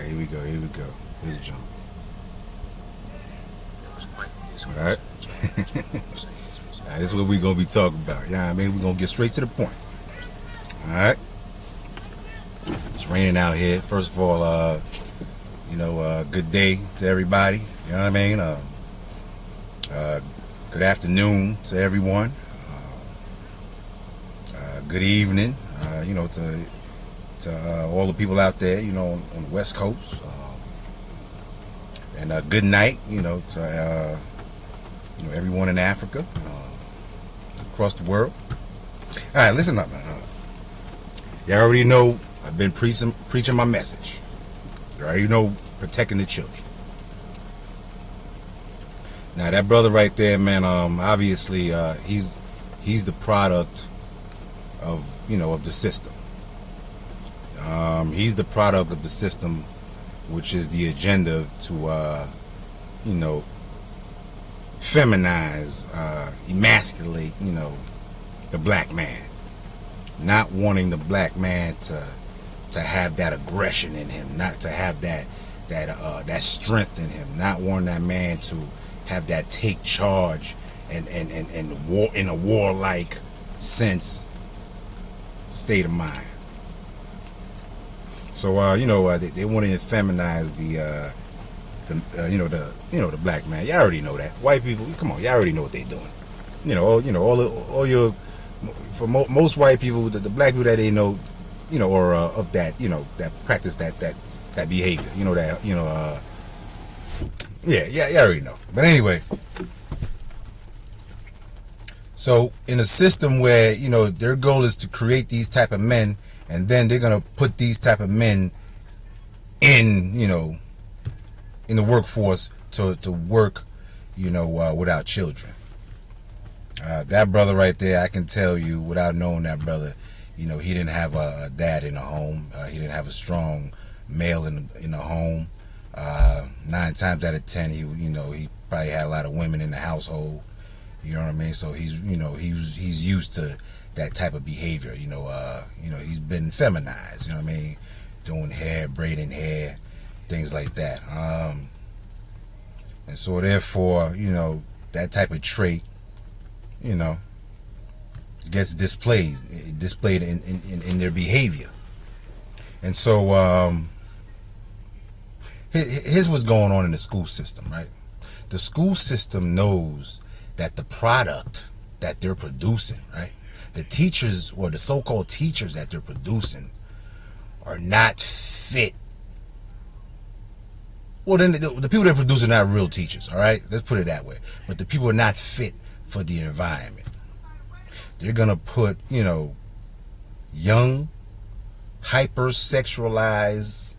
here we go. Here's a jump. Alright. Alright, this is what we're going to be talking about. Yeah, you know what I mean? We're going to get straight to the point. Alright. It's raining out here. First of all, good day to everybody. You know what I mean? Good afternoon to everyone. Good evening, to all the people out there, on the West Coast. And good night, to everyone in Africa, across the world. All right, listen up, man. You already know I've been preaching my message. You already know protecting the children. Now that brother right there, man, obviously he's the product of the system. He's the product of the system, which is the agenda to feminize, emasculate, the black man. Not wanting the black man to have that aggression in him, not to have that strength in him, not wanting that man to have that take charge and war in a warlike sense state of mind. So they want to feminize the black man. You already know that. White people, come on, you already know what they're doing. Most white people, the black people that they know, or of that, that practice that behavior, you already know. But anyway, so in a system where their goal is to create these type of men, and then they're gonna put these type of men in in the workforce to work without children. That brother right there, I can tell you without knowing that brother, he didn't have a dad in the home. He didn't have a strong male in the home. 9 times out of 10, he probably had a lot of women in the household. You know what I mean? So he's used to that type of behavior. He's been feminized. You know what I mean? Doing hair, braiding hair, things like that. And so therefore, that type of trait, gets displayed in their behavior. And so here's what's going on in the school system, right? The school system knows that the product that they're producing, right? The teachers, or the so-called teachers that they're producing, are not fit. Well, then the people that produce are not real teachers, all right? Let's put it that way. But the people are not fit for the environment. They're gonna put, young, hyper-sexualized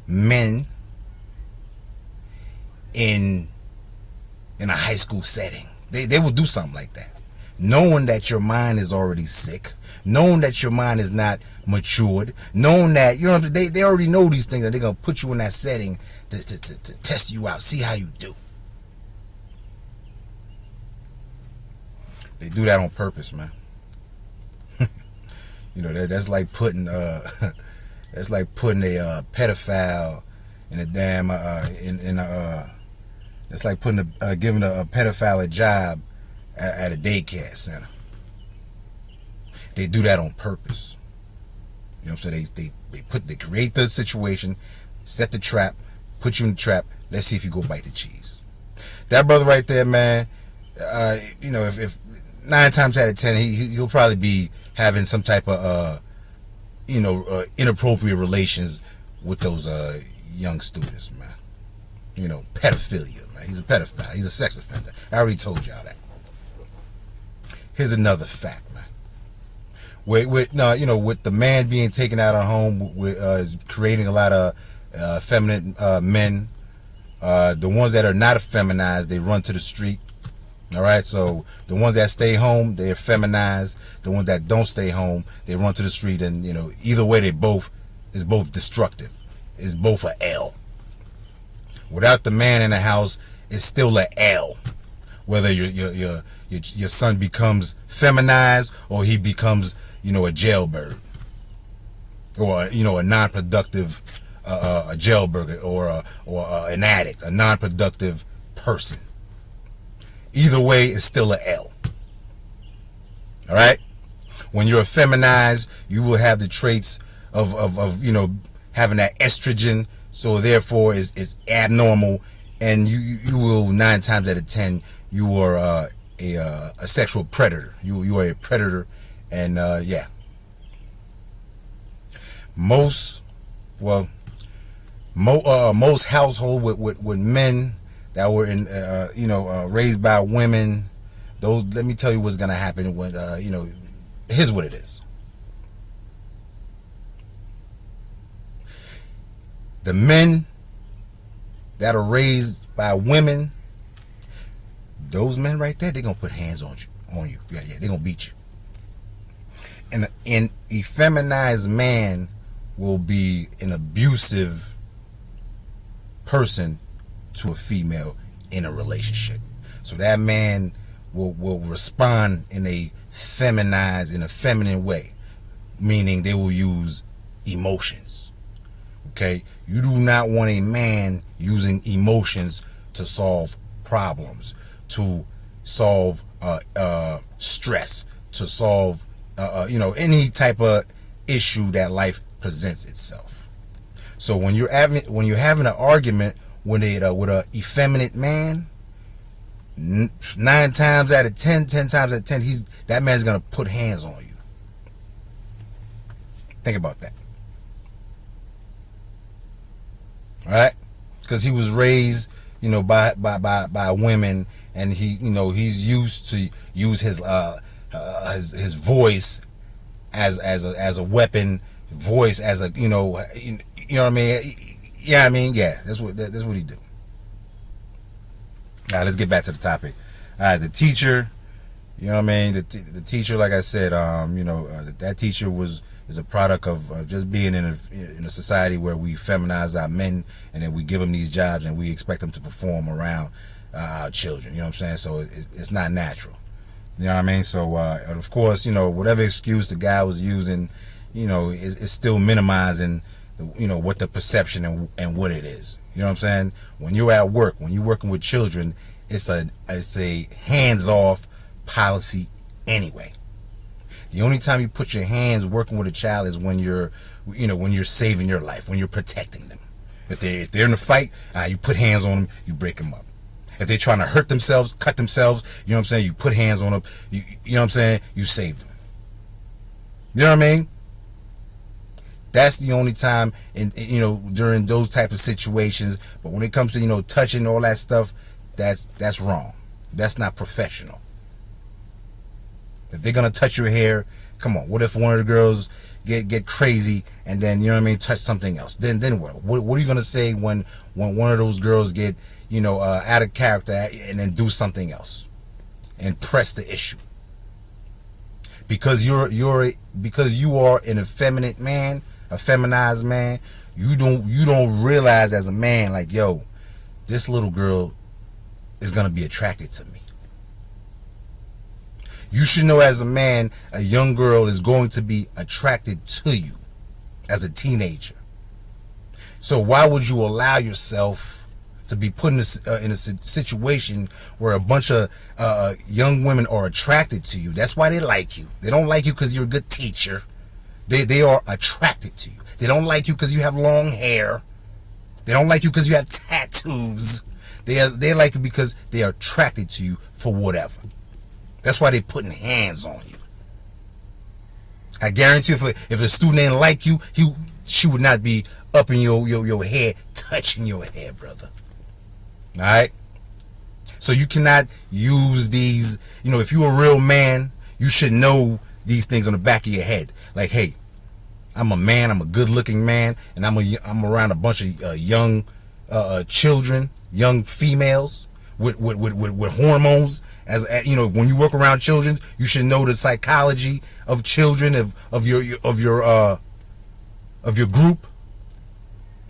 men in a high school setting. They will do something like that, knowing that your mind is already sick, knowing that your mind is not matured, knowing that they already know these things, and they're gonna put you in that setting to test you out, see how you do. They do that on purpose, man. That's like putting a pedophile in a damn it's like giving a pedophile a job at a daycare center. They do that on purpose. You know what I'm saying? They create the situation, set the trap, put you in the trap. Let's see if you go bite the cheese. That brother right there, man. If 9 times out of 10, he'll probably be having some type of inappropriate relations with those young students, man. Pedophilia, man. He's a pedophile. He's a sex offender. I already told y'all that. Here's another fact, man. With the man being taken out of home, is creating a lot of effeminate men. The ones that are not effeminized, they run to the street. All right, so the ones that stay home, they're feminized. The ones that don't stay home, they run to the street, and either way, is both destructive. It's both a L. Without the man in the house, it's still a L. Whether your son becomes feminized or he becomes a jailbird, or a non-productive a jailbirder or an addict, a non-productive person. Either way, it's still a L. All right. When you're effeminized, you will have the traits of having that estrogen, so therefore it's abnormal, and you will 9 times out of 10 you are a sexual predator. You are a predator, and yeah. Most household with men that were in raised by women, those, let me tell you what's gonna happen when here's what it is. The men that are raised by women, those men right there, they're gonna put hands on you. Yeah, they're gonna beat you. And an effeminized man will be an abusive person to a female in a relationship. So that man will respond in a feminine way, meaning they will use emotions. Okay, you do not want a man using emotions to solve problems, to solve stress, to solve any type of issue that life presents itself. So when you're having an argument with a effeminate man, 9 times out of 10 times out of 10, that man's gonna put hands on you. Think about that. All right, because he was raised, by women, and he's used to use his voice as a weapon, voice as a you know what I mean. Yeah, that's what he do. All right, let's get back to the topic. All right, the teacher, the teacher, like I said, that teacher is a product of just being in a society where we feminize our men, and then we give them these jobs and we expect them to perform around our children. You know what I'm saying? So it's not natural. You know what I mean? So of course, whatever excuse the guy was using, it's still minimizing what the perception and what it is. You know what I'm saying? When you're at work, when you're working with children, it's a hands-off policy anyway. The only time you put your hands working with a child is when you're saving your life, when you're protecting them. If they're in a fight, you put hands on them, you break them up. If they're trying to hurt themselves, cut themselves, you know what I'm saying, you put hands on them, you know what I'm saying, you save them. You know what I mean? That's the only time during those type of situations. But when it comes to touching all that stuff, that's wrong. That's not professional. If they're gonna touch your hair, come on. What if one of the girls get crazy and then touch something else? Then what? What are you gonna say when one of those girls get out of character and then do something else and press the issue? Because you are an effeminate man, a feminized man, you don't realize as a man, like, yo, this little girl is gonna be attracted to me. You should know as a man, a young girl is going to be attracted to you as a teenager. So why would you allow yourself to be put in a situation where a bunch of young women are attracted to you? That's why they like you. They don't like you because you're a good teacher. They are attracted to you. They don't like you because you have long hair. They don't like you because you have tattoos. They like you because they are attracted to you for whatever. That's why they're putting hands on you. I guarantee if a student didn't like you, she would not be up in your head, touching your hair, brother. All right? So you cannot use these, if you're a real man, you should know these things on the back of your head. Like, hey, I'm a man, I'm a good looking man, and I'm around a bunch of young children, young females with hormones. As when you work around children, you should know the psychology of children, of your group.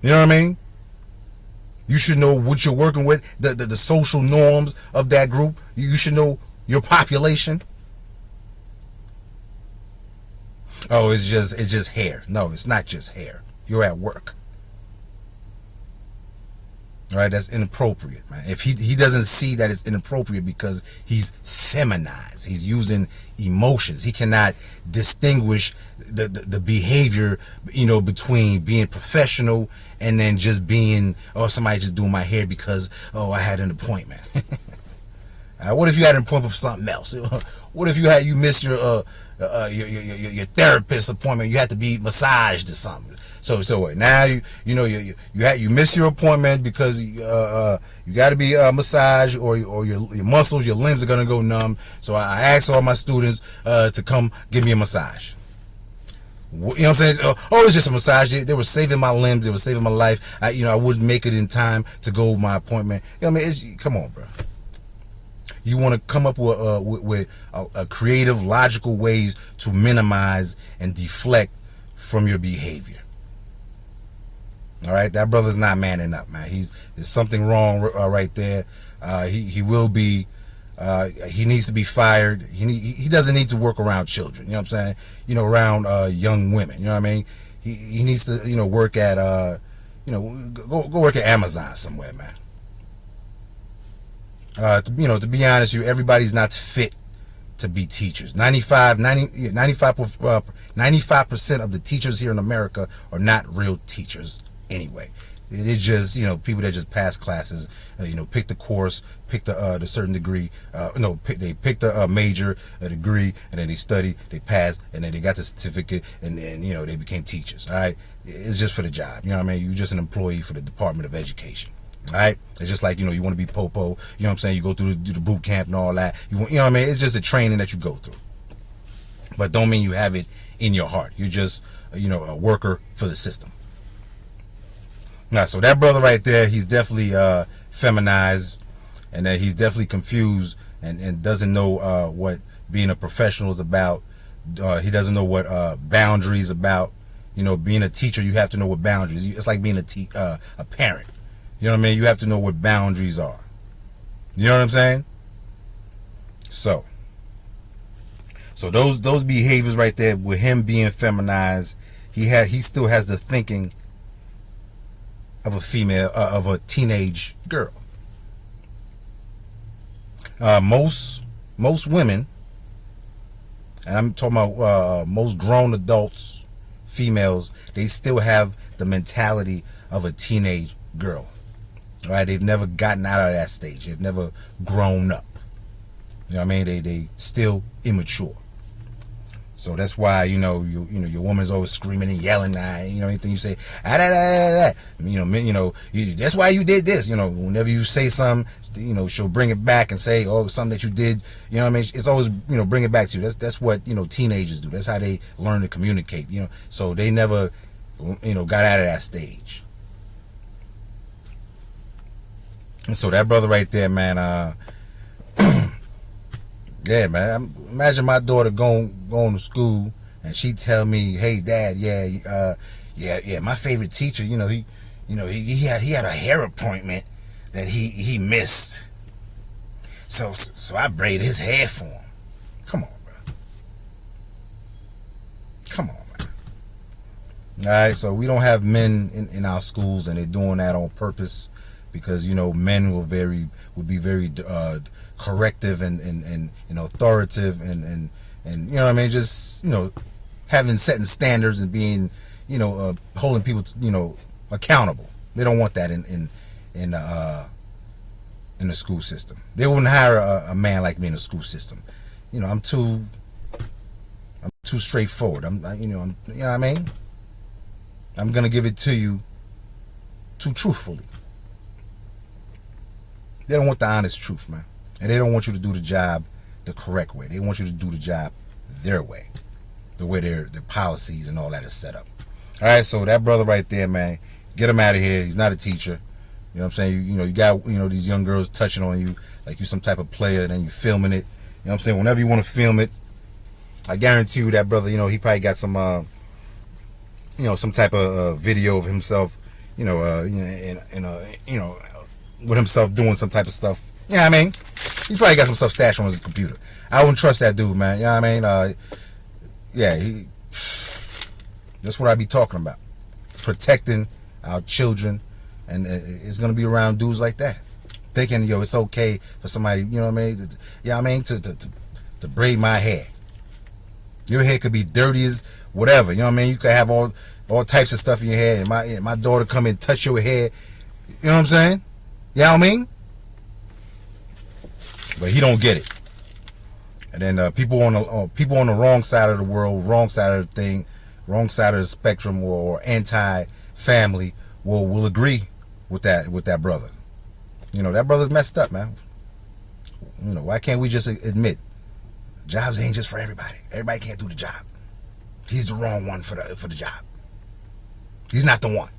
You know what I mean? You should know what you're working with, the social norms of that group. You should know your population. Oh, it's just hair. No, it's not just hair. You're at work. All right, that's inappropriate, man. If he doesn't see that it's inappropriate because he's feminized, he's using emotions. He cannot distinguish the behavior, between being professional and then just being, oh, somebody just doing my hair because, oh, I had an appointment. What if you had an appointment for something else? What if you missed your therapist appointment? You had to be massaged or something. So what? Now you miss your appointment because you got to be massaged, or your muscles, your limbs are gonna go numb. So I asked all my students to come give me a massage. You know what I'm saying? Oh, it's just a massage. They were saving my limbs. They were saving my life. I wouldn't make it in time to go my appointment. You know what I mean? Come on, bro. You want to come up with a creative, logical ways to minimize and deflect from your behavior. All right, that brother's not manning up, man. There's something wrong right there. He will be. He needs to be fired. He doesn't need to work around children. You know what I'm saying? Around young women. You know what I mean? He needs to work at go work at Amazon somewhere, man. To be honest, everybody's not fit to be teachers. 95% of the teachers here in America are not real teachers anyway. It's just people that just pass classes, pick the course, pick the certain degree. They pick the major, a degree, and then they study, they pass, and then they got the certificate, and then they became teachers. All right, it's just for the job. You know what I mean? You're just an employee for the Department of Education. All right, it's just like you want to be popo. You know what I'm saying? You go through the boot camp and all that. You know what I mean? It's just a training that you go through, but don't mean you have it in your heart. You're just a worker for the system. Now, so that brother right there, he's definitely feminized, and that he's definitely confused and doesn't know what being a professional is about. He doesn't know what boundaries about. Being a teacher, you have to know what boundaries. It's like being a parent. You know what I mean? You have to know what boundaries are. You know what I'm saying? So those behaviors right there, with him being feminized, he still has the thinking of a female, of a teenage girl. Most women, and I'm talking about most grown adults, females, they still have the mentality of a teenage girl. All right, they've never gotten out of that stage. They've never grown up. You know what I mean? They still immature. So that's why your woman's always screaming and yelling. Anything you say, that's why you did this. Whenever you say something, she'll bring it back and say, oh, something that you did. You know what I mean? It's always bring it back to you. That's what teenagers do. That's how they learn to communicate. So they never got out of that stage. And so that brother right there, man, yeah, man. Imagine my daughter going to school and she tell me, "Hey, Dad, yeah, my favorite teacher, he had a hair appointment that he missed, so I braided his hair for him." Come on, bro. Come on, man. All right, so we don't have men in our schools, and they're doing that on purpose because men will be very corrective and authoritative and what I mean, just having setting standards and being holding people accountable. They don't want that in the school system. They wouldn't hire a man like me in the school system. I'm too straightforward. You know what I mean? I'm gonna give it to you too truthfully. They don't want the honest truth, man. And they don't want you to do the job the correct way. They want you to do the job their way, the way their policies and all that is set up. All right, so that brother right there, man, get him out of here. He's not a teacher. You know what I'm saying? You got these young girls touching on you like you some type of player, and then you filming it. You know what I'm saying? Whenever you want to film it, I guarantee you that brother, he probably got some some type of video of himself, with himself doing some type of stuff. You know what I mean? He's probably got some stuff stashed on his computer. I wouldn't trust that dude, man. You know what I mean? That's what I be talking about. Protecting our children And it's gonna be around dudes like that, thinking, yo, it's okay for somebody, you know what I mean? Yeah, I mean, to braid my hair. Your hair could be dirty as whatever, you know what I mean? You could have all types of stuff in your hair, and my daughter come and touch your hair. You know what I'm saying? You know what I mean? But he don't get it. And then people on the wrong side of the world, wrong side of the thing, wrong side of the spectrum, or anti-family will agree with that brother. You know, that brother's messed up, man. You know, why can't we just admit jobs ain't just for everybody? Everybody can't do the job. He's the wrong one for the job. He's not the one.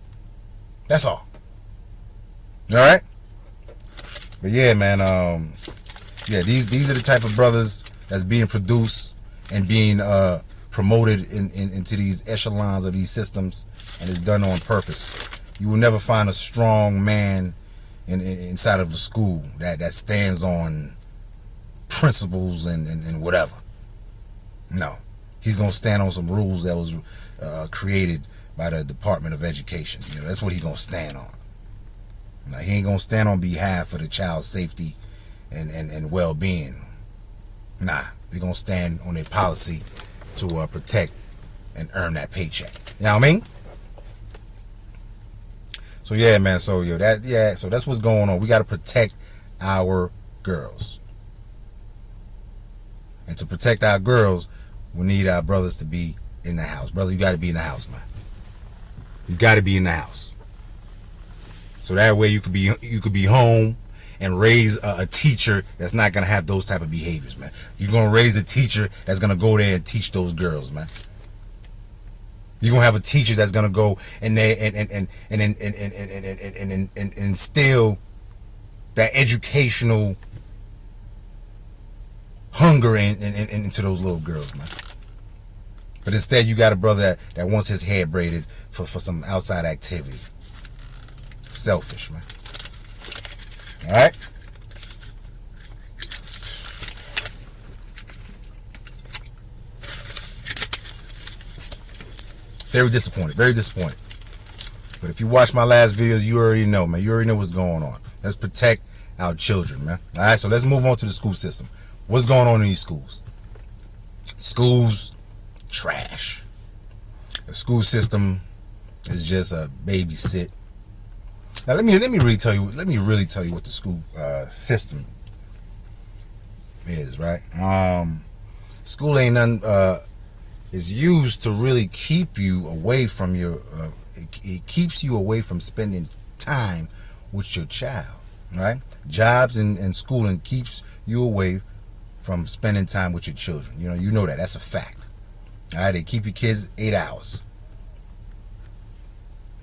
That's all. All right? But yeah, man, yeah, these are the type of brothers that's being produced and being promoted into these echelons of these systems, and it's done on purpose. You will never find a strong man inside of the school that stands on principles and whatever. No, he's gonna stand on some rules that was created by the Department of Education. You know, that's what he's gonna stand on. Now, he ain't gonna stand on behalf of the child's safety and well-being. Nah, they're gonna stand on their policy to protect and earn that paycheck. You know what I mean? So yeah, man. So so that's what's going on. We got to protect our girls, and to protect our girls, we need our brothers to be in the house. Brother, you got to be in the house, man. You got to be in the house. So that way you could be home and raise a teacher that's not gonna have those type of behaviors, man. You're gonna raise a teacher that's gonna go there and teach those girls, man. You're gonna have a teacher that's gonna go and instill that educational hunger into those little girls, man. But instead, you got a brother that wants his hair braided for some outside activity. Selfish, man. All right. Very disappointed. Very disappointed. But if you watch my last videos, you already know, man. You already know what's going on. Let's protect our children, man. All right. So let's move on to the school system. What's going on in these schools? Schools, trash. The school system is just a babysit. Now let me really tell you what the school system is, right? School ain't none. Is used to really keep you away from your. It keeps you away from spending time with your child, right? Jobs and schooling keeps you away from spending time with your children. You know that. That's a fact. All right, they keep your kids 8 hours.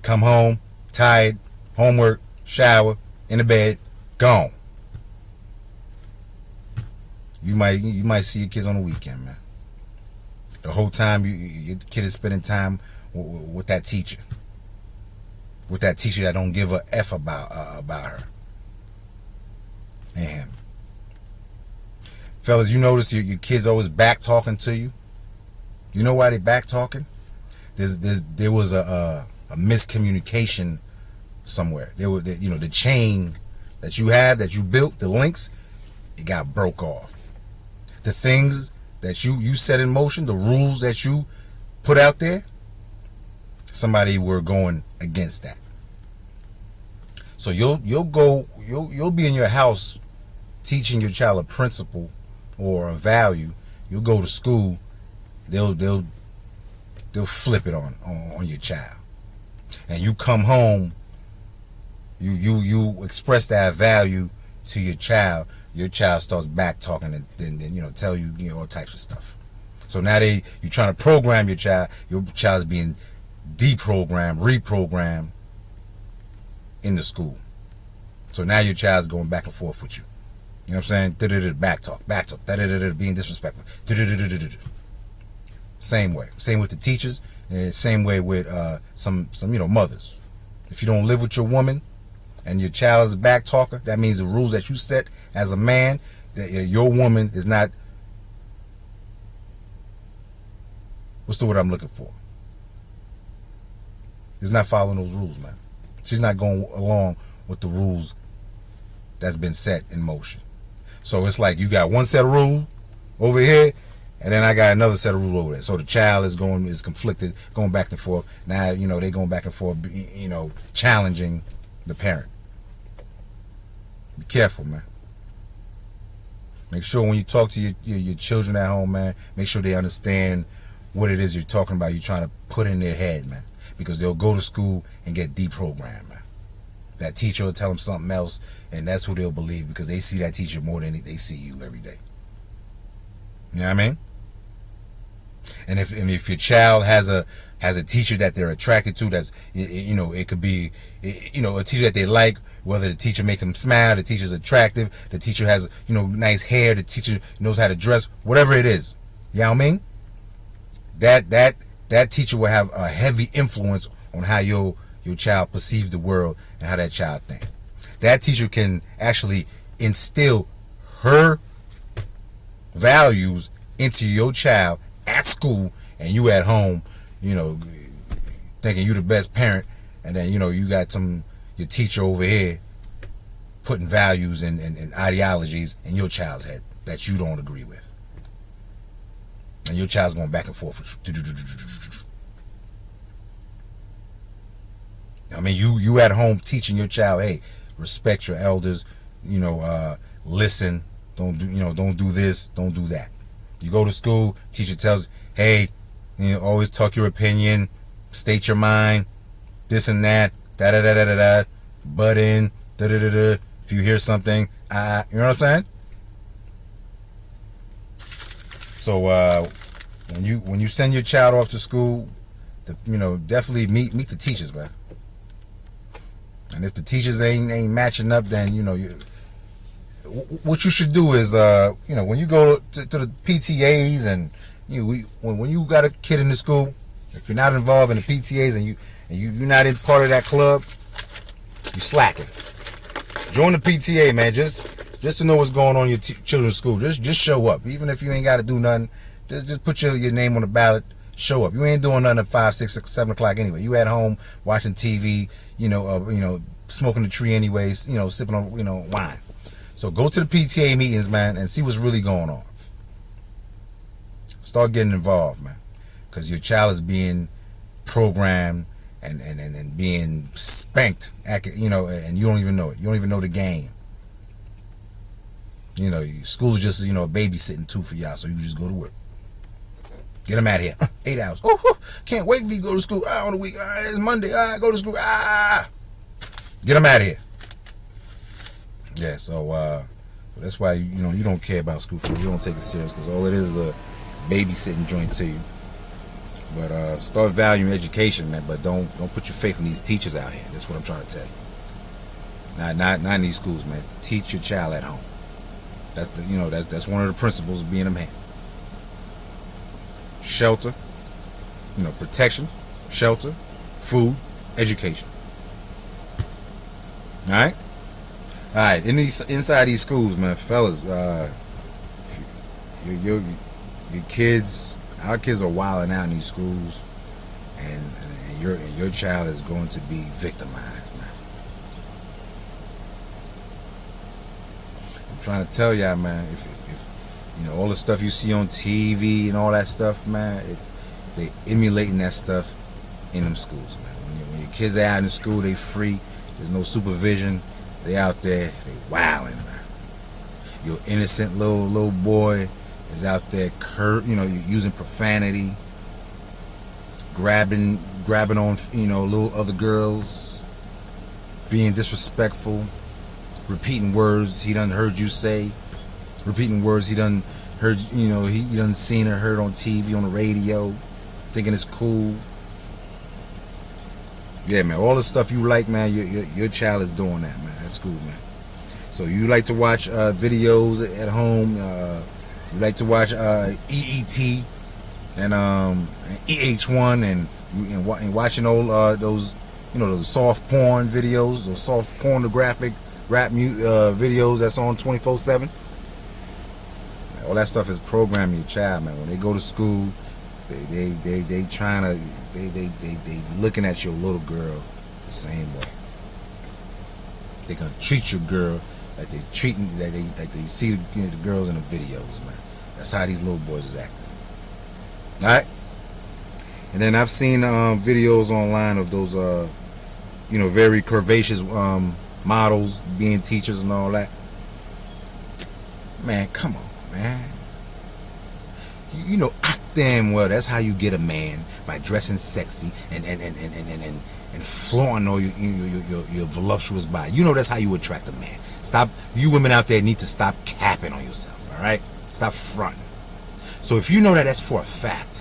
Come home tired. Homework, shower, in the bed, gone. You might see your kids on the weekend, man. The whole time your kid is spending time with that teacher, that don't give a f about her and him. Fellas, you notice your kids always back talking to you. You know why they back talking? There was a miscommunication somewhere. The chain that you built, the links, it got broke off. The things that you set in motion, the rules that you put out there, somebody were going against that. So you'll be in your house teaching your child a principle or a value. You'll go to school, they'll flip it on your child. And you come home, you express that value to your child starts back talking and then tell you all types of stuff. So now you're trying to program your child's being deprogrammed, reprogrammed in the school. So now your child's going back and forth with you. You know what I'm saying? Back talk, being disrespectful. Same way. Same with the teachers, and same way with some mothers. If you don't live with your woman and your child is a back talker, that means the rules that you set as a man, that your woman is not, what's the word I'm looking for? Is not following those rules, man. She's not going along with the rules that's been set in motion. So it's like you got one set of rules over here, and then I got another set of rules over there. So the child is conflicted, going back and forth. Now, they going back and forth, challenging the parent. Be careful, man. Make sure when you talk to your children at home, man, make sure they understand what it is you're talking about, you're trying to put in their head, man. Because they'll go to school and get deprogrammed, man. That teacher will tell them something else, and that's who they'll believe, because they see that teacher more than they see you every day. You know what I mean? And if your child has a teacher that they're attracted to, that's, it could be, a teacher that they like, whether the teacher makes them smile, the teacher's attractive, the teacher has, nice hair, the teacher knows how to dress, whatever it is. You know what I mean? That teacher will have a heavy influence on how your child perceives the world and how that child thinks. That teacher can actually instill her values into your child at school, and you at home, thinking you the best parent, and then you got your teacher over here putting values and ideologies in your child's head that you don't agree with, and your child's going back and forth. I mean, you at home teaching your child, hey, respect your elders, listen, don't do this, don't do that. You go to school, teacher tells, hey, always talk your opinion, state your mind, this and that, da da da da da da, butt in, da da da da. If you hear something, you know what I'm saying? So when you send your child off to school, definitely meet the teachers, man. And if the teachers ain't matching up, then what you should do is when you go to the PTAs, and when you got a kid in the school, if you're not involved in the PTAs and you're not in part of that club, you slacking. Join the PTA, man, just to know what's going on in your children's school. Just show up, even if you ain't got to do nothing. Just put your name on the ballot. Show up. You ain't doing nothing at 5, 6, 7 o'clock anyway. You at home watching TV, smoking the tree anyways, sipping on, wine. So go to the PTA meetings, man, and see what's really going on. Start getting involved, man, because your child is being programmed and being spanked, and you don't even know it. You don't even know the game. School is just, babysitting too for y'all, so you just go to work. Get them out of here. 8 hours. Oh, can't wait for you to go to school. On the week. It's Monday. Go to school. Get them out of here. Yeah, so that's why you don't care about school food. You don't take it serious, because all it is a babysitting joint to you. But start valuing education, man. But don't put your faith in these teachers out here. That's what I'm trying to tell you. Not in these schools, man. Teach your child at home. That's that's one of the principles of being a man. Shelter, protection, shelter, food, education. All right. Inside these schools, man, fellas, your kids, our kids are wilding out in these schools, and your child is going to be victimized, man. I'm trying to tell y'all, man, if all the stuff you see on TV and all that stuff, man, they emulating that stuff in them schools, man. When your kids are out in school, they free. There's no supervision. They out there, they wilding, man. Your innocent little boy is out there, using profanity, grabbing on, little other girls, being disrespectful, repeating words he done heard you say. Repeating words he done heard, he done seen or heard on TV, on the radio, thinking it's cool. Yeah, man, all the stuff you like, man, your child is doing that, man, at school, man. So you like to watch videos at home, you like to watch EET and EH1 and watching all those, those soft porn videos, those soft pornographic rap videos that's on 24/7. All that stuff is programming your child, man. When they go to school, they looking at your little girl the same way. they're gonna treat your girl like they treating like they see the girls in the videos, man. That's how these little boys is acting. All right. And then I've seen videos online of those very curvaceous models being teachers and all that. Man, come on, man. You know damn well that's how you get a man, by dressing sexy and flaunting all your voluptuous body. You know that's how you attract a man. Stop. You women out there need to stop capping on yourself. All right, stop fronting. So if you know that that's for a fact,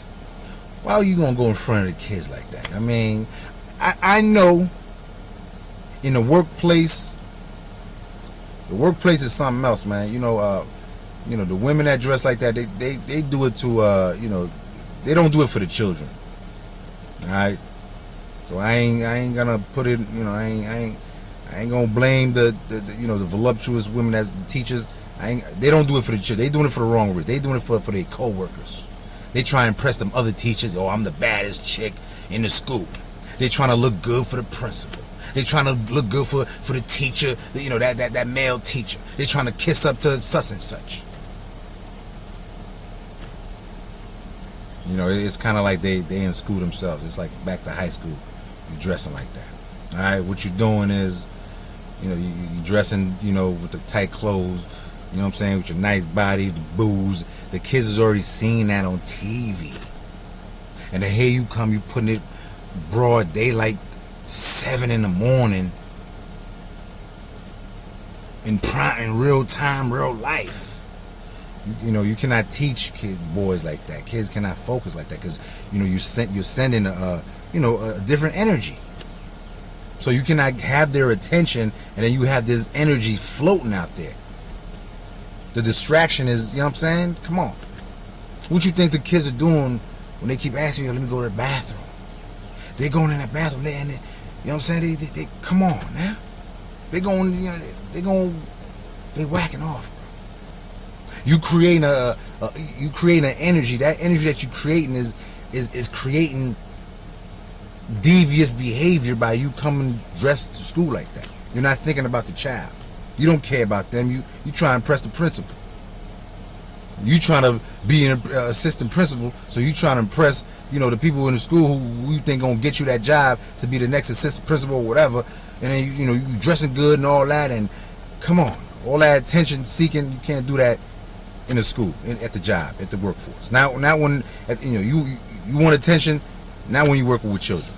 why are you gonna go in front of the kids like that? I mean, I know in the workplace is something else, man. The women that dress like that, they do it to they don't do it for the children. All right. So I ain't gonna put it. I ain't gonna blame the voluptuous women as the teachers. They don't do it for the children. They doing it for the wrong reason. They doing it for their co-workers. They try to impress them other teachers. Oh, I'm the baddest chick in the school. They trying to look good for the principal. They trying to look good for the teacher. That male teacher. They trying to kiss up to such and such. It's kind of like they in school themselves. It's like back to high school. You dressing like that. All right. What you're doing is, you dressing, with the tight clothes. You know what I'm saying? With your nice body, the booze. The kids has already seen that on TV. And then here you come, you putting it broad daylight, 7 in the morning, in real time, real life. You cannot teach boys like that. Kids cannot focus like that because you're sending a different energy. So you cannot have their attention and then you have this energy floating out there. The distraction is, you know what I'm saying? Come on. What you think the kids are doing when they keep asking you, let me go to the bathroom? They're going in that bathroom there and you know what I'm saying? They come on now. They whacking off, bro. You creating an energy. That energy that you're creating is creating devious behavior by you coming dressed to school like that. You're not thinking about the child. You don't care about them. You try to impress the principal. You trying to be an assistant principal, so you trying to impress the people in the school who you think gonna get you that job to be the next assistant principal or whatever. And then you dressing good and all that, and come on, all that attention seeking. You can't do that in the school, at the job, at the workforce. Now when you want attention, not when you're working with children,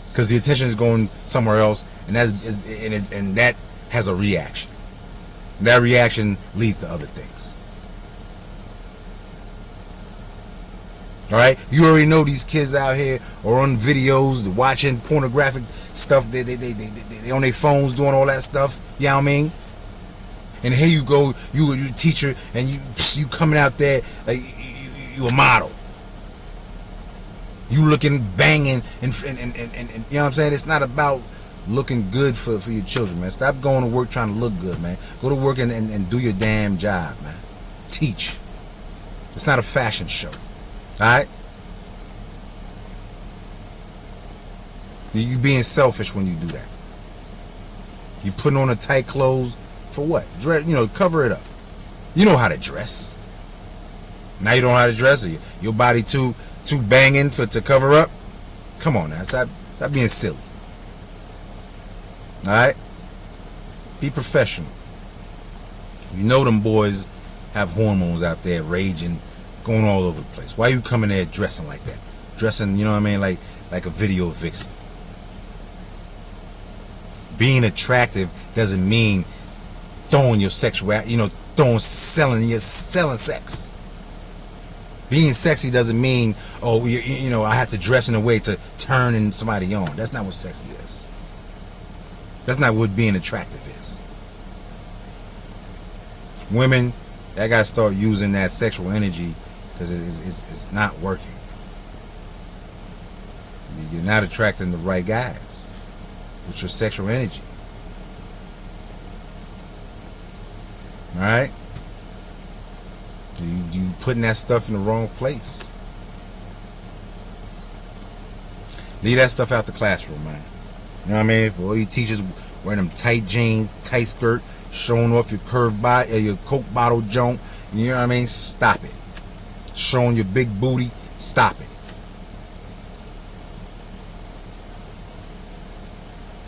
because the attention is going somewhere else, and that has a reaction. That reaction leads to other things. All right, you already know these kids out here are on videos, watching pornographic stuff. They on their phones doing all that stuff. You know what I mean? And here you go, you a teacher, and you coming out there like you a model. You looking banging and you know what I'm saying? It's not about looking good for your children, man. Stop going to work trying to look good, man. Go to work and do your damn job, man. Teach. It's not a fashion show. Alright? You being selfish when you do that. You putting on the tight clothes for what? Dress, cover it up. You know how to dress. Now you don't know how to dress, or your body too banging to cover up. Come on now, stop being silly. Alright? Be professional. You know them boys have hormones out there raging, going all over the place. Why you coming there dressing like that? Dressing, you know what I mean, like a video vixen. Being attractive doesn't mean throwing your sexuality, selling sex. Being sexy doesn't mean, I have to dress in a way to turn somebody on. That's not what sexy is. That's not what being attractive is. Women, that gotta start using that sexual energy, because it's not working. You're not attracting the right guys with your sexual energy. Alright? You putting that stuff in the wrong place. Leave that stuff out the classroom, man. You know what I mean? For all you teachers wearing them tight jeans, tight skirt, showing off your curved body, your Coke bottle junk. You know what I mean? Stop it. Showing your big booty. Stop it.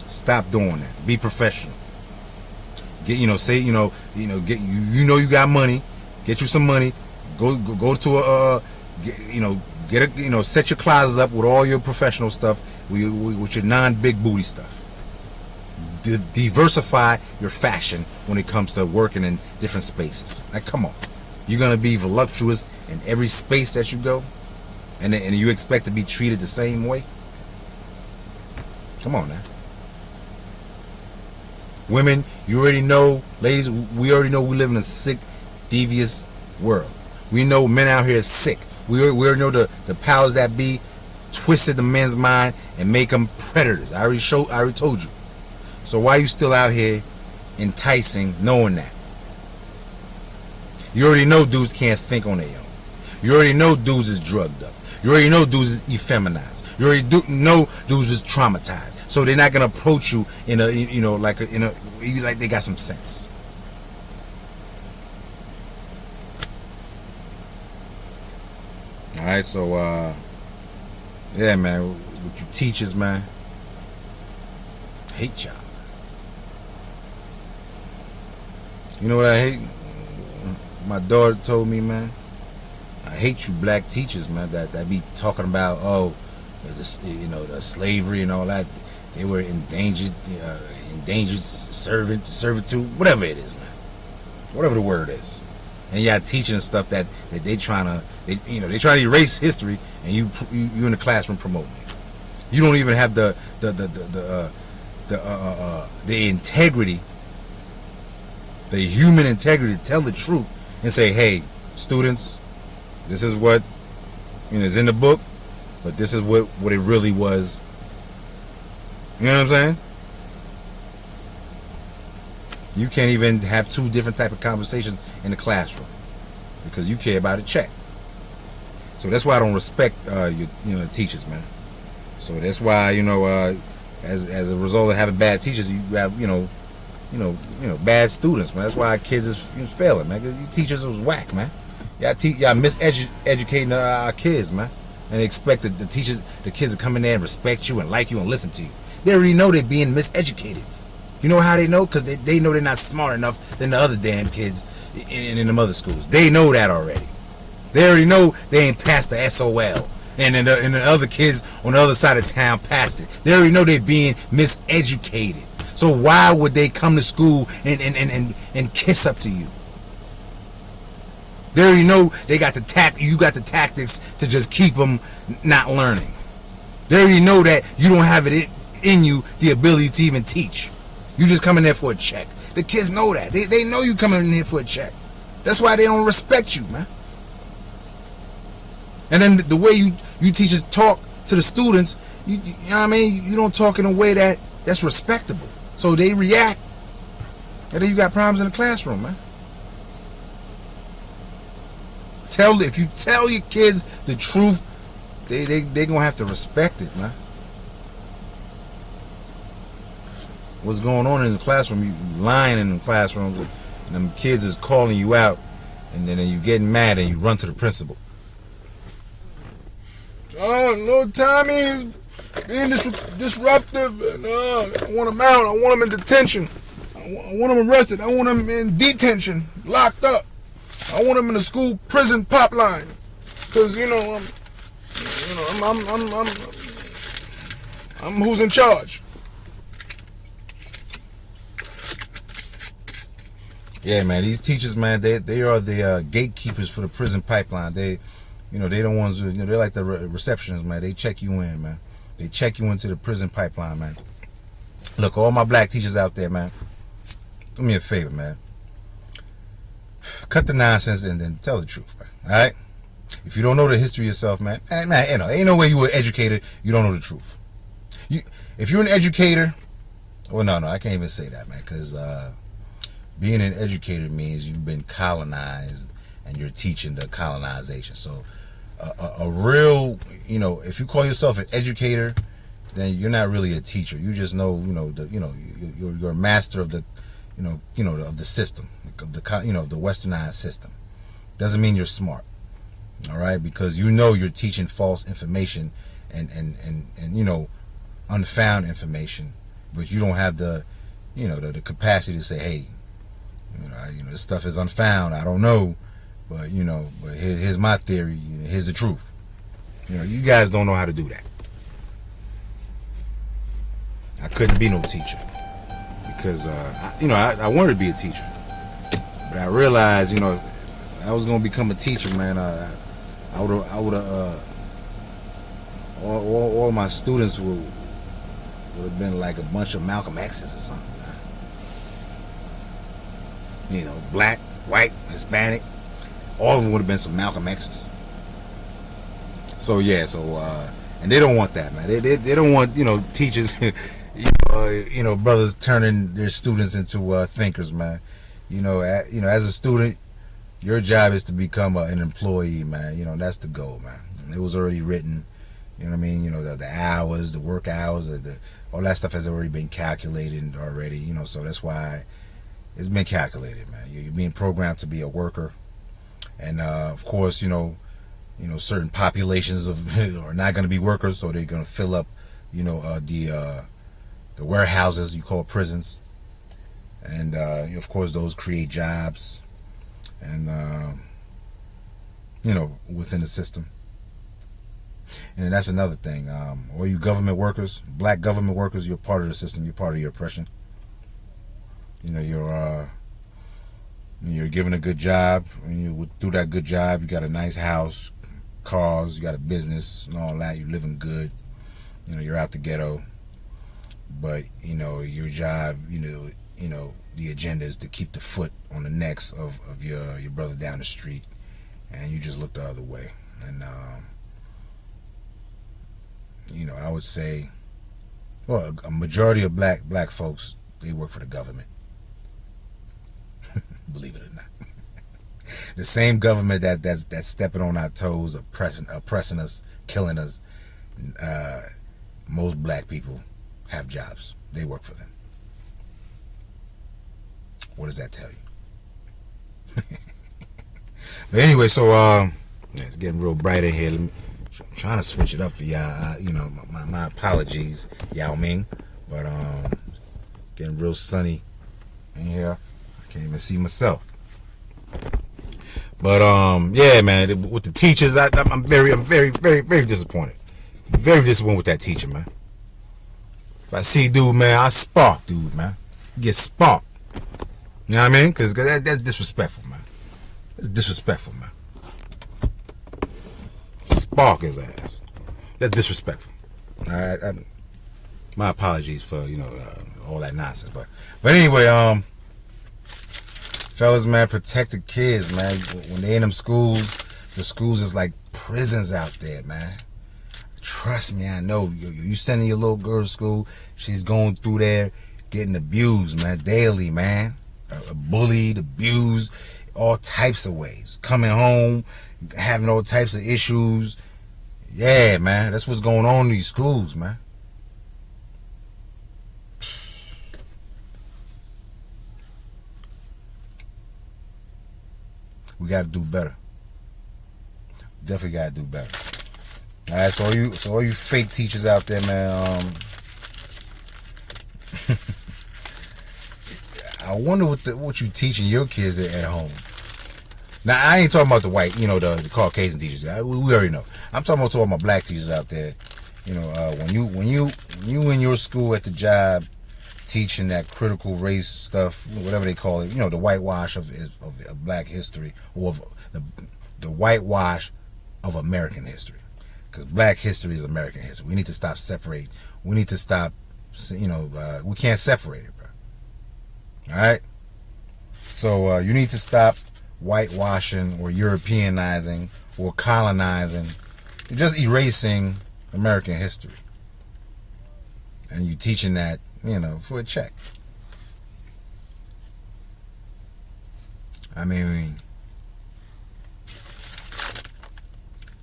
Stop doing that. Be professional. Get get you got money. Get you some money. Go to a set your closet up with all your professional stuff, with your non-big booty stuff. Diversify your fashion when it comes to working in different spaces. Like, come on, you're gonna be voluptuous in every space that you go, and you expect to be treated the same way? Come on now. Women, you already know, ladies, we already know we live in a sick, devious world. We know men out here are sick. We already know the powers that be twisted the men's mind and make them predators. I already told you. So why are you still out here enticing, knowing that? You already know dudes can't think on their own. You already know dudes is drugged up. You already know dudes is effeminized. You already know dudes is traumatized. So they're not gonna approach you like they got some sense. All right, so yeah, man, with you teachers, man, I hate y'all. You know what I hate? My daughter told me, man, I hate you black teachers, man, that be talking about, the slavery and all that. They were endangered servitude, whatever it is, man, whatever the word is. And y'all teaching stuff that they trying to erase history, and you in the classroom promoting it. You don't even have the integrity, the human integrity to tell the truth and say, hey, students, this is what is in the book, but this is what it really was. You know what I'm saying? You can't even have two different type of conversations in the classroom because you care about a check. So that's why I don't respect your teachers, man. So that's why as a result of having bad teachers, you have bad students, man. That's why our kids is failing, man. Cause you teachers was whack, man. Y'all miseducating our kids, man, and expect the kids to come in there and respect you and like you and listen to you. They already know they're being miseducated. You know how they know? Because they know they're not smart enough than the other damn kids in the other schools. They know that already. They already know they ain't passed the SOL. And the other kids on the other side of town passed it. They already know they're being miseducated. So why would they come to school and kiss up to you? They already know you got the tactics to just keep them not learning. They already know that you don't have it in you the ability to even teach. You just come in there for a check. The kids know that. They know you coming in here for a check. That's why they don't respect you, man. And then the way you teachers talk to the students, you know what I mean? You don't talk in a way that's respectable. So they react. And then you got problems in the classroom, man. If you tell your kids the truth, they gonna have to respect it, man. What's going on in the classroom? You lying in the classrooms, and them kids is calling you out, and then you getting mad and you run to the principal. Oh, no, Tommy is being disruptive, and I want him out. I want him in detention. I want him arrested. I want him in detention, locked up. I want him in the school prison pop line, cause I'm who's in charge. Yeah, man, these teachers, man, they are the gatekeepers for the prison pipeline. They the ones who, they're like the receptionists, man. They check you in, man. They check you into the prison pipeline, man. Look, all my black teachers out there, man, do me a favor, man. Cut the nonsense and then tell the truth, man. All right? If you don't know the history yourself, man, ain't no way you were educated, you don't know the truth. If you're an educator, well, no, I can't even say that, man, because being an educator means you've been colonized and you're teaching the colonization. So a real, if you call yourself an educator, then you're not really a teacher. You just know, you're a master of the, of the system, of the, the westernized system. Doesn't mean you're smart. All right, because you're teaching false information and unfound information, but you don't have the, the capacity to say, hey, this stuff is unfound. I don't know, but but here's my theory. Here's the truth. You guys don't know how to do that. I couldn't be no teacher because I wanted to be a teacher, but I realized if I was gonna become a teacher, man, I would have all my students would have been like a bunch of Malcolm X's or something. Black, white, Hispanic, all of them would have been some Malcolm X's. So yeah, and they don't want that, man. They don't want teachers, brothers turning their students into thinkers, man. As a student, your job is to become an employee, man. That's the goal, man. It was already written. You know what I mean? The hours, the work hours, all that stuff has already been calculated already. So that's why it's been calculated, man. You're being programmed to be a worker, and of course, certain populations are not going to be workers, so they're going to fill up, the warehouses you call prisons, and of course those create jobs, and within the system. And that's another thing. All you government workers, black government workers, you're part of the system. You're part of your oppression. You're given a good job. When you do that good job, you got a nice house, cars, you got a business, and all that. You're living good. You're out the ghetto. But your job, the agenda is to keep the foot on the necks of your brother down the street, and you just look the other way. And I would say, well, a majority of black folks, they work for the government. Believe it or not. The same government that's stepping on our toes, oppressing us, killing us. Most black people have jobs. They work for them. What does that tell you? But anyway, so it's getting real bright in here. I'm trying to switch it up for y'all. My apologies, Yao Ming, but getting real sunny in here. I can't even see myself. But yeah, man, with the teachers, I'm very, very disappointed. Very disappointed with that teacher, man. If I see dude, man, I spark dude, man. Get sparked. You know what I mean? Because that's disrespectful, man. That's disrespectful, man. Spark his ass. That's disrespectful. All right. My apologies for all that nonsense, but anyway, fellas, man, protect the kids, man. When they in them schools, the schools is like prisons out there, man. Trust me, I know. You sending your little girl to school, she's going through there getting abused, man, daily, man. Bullied, abused, all types of ways. Coming home, having all types of issues. Yeah, man, that's what's going on in these schools, man. We got to do better. Definitely got to do better. All right, so all you fake teachers out there, man. I wonder what you teaching your kids at home. Now I ain't talking about the white, the Caucasian teachers. We already know. I'm talking about all my black teachers out there. When you in your school at the job teaching that critical race stuff, whatever they call it, the whitewash of black history, or of the whitewash of American history. Because black history is American history. We need to stop separate. We need to stop, we can't separate it, bro. All right? So you need to stop whitewashing or Europeanizing or colonizing. You're just erasing American history. And you're teaching that, for a check. I mean,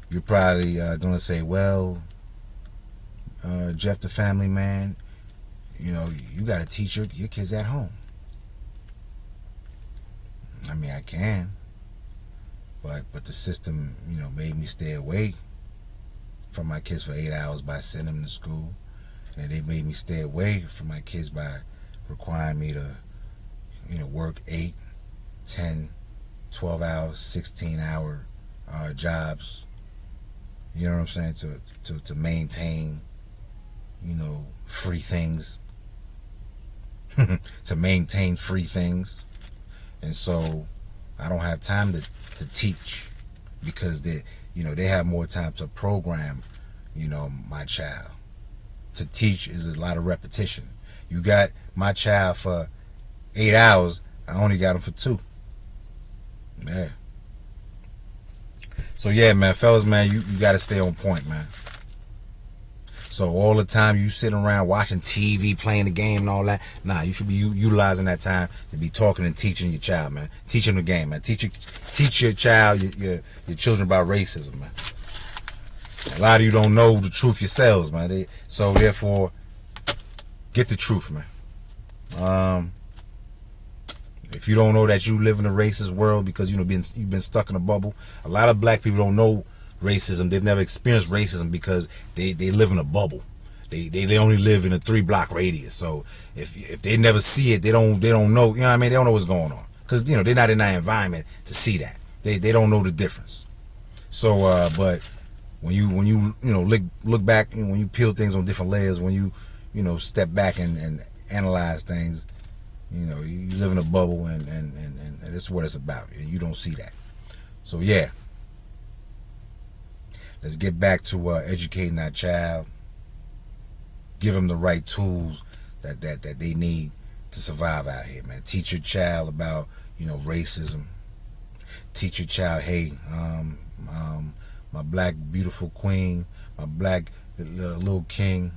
you're probably going to say, well, Jeff the family man, you know, you got to teach your kids at home. I mean, I can, but the system, you know, made me stay away from my kids for 8 hours by sending them to school, and they made me stay away from my kids by requiring me to, you know, work 8, 10, 12 hours, 16-hour jobs. You know what I'm saying? To maintain, you know, free things. To maintain free things. And so I don't have time to teach, because they, you know, they have more time to program, you know, my child. To teach is a lot of repetition. You got my child for 8 hours, I only got him for 2. Yeah. So yeah, man, fellas, man, you got to stay on point, man. So all the time you sitting around watching TV, playing the game and all that, nah, you should be utilizing that time to be talking and teaching your child, man. Teach them the game, man. Teach your child, your children about racism, man. A lot of you don't know the truth yourselves, man. So therefore, get the truth, man. If you don't know that you live in a racist world because you've been stuck in a bubble, a lot of black people don't know racism. They've never experienced racism because they live in a bubble. They only live in a 3-block radius. So if they never see it, they don't know. You know what I mean? They don't know what's going on because, you know, they're not in that environment to see that. They don't know the difference. So but when you know look back, and when you peel things on different layers, when you know step back and analyze things, you know, you live in a bubble, and that's what it's about, and you don't see that. So yeah, let's get back to educating our child. Give them the right tools that they need to survive out here, man. Teach your child about, you know, racism. Teach your child, hey, my black beautiful queen, my black little king.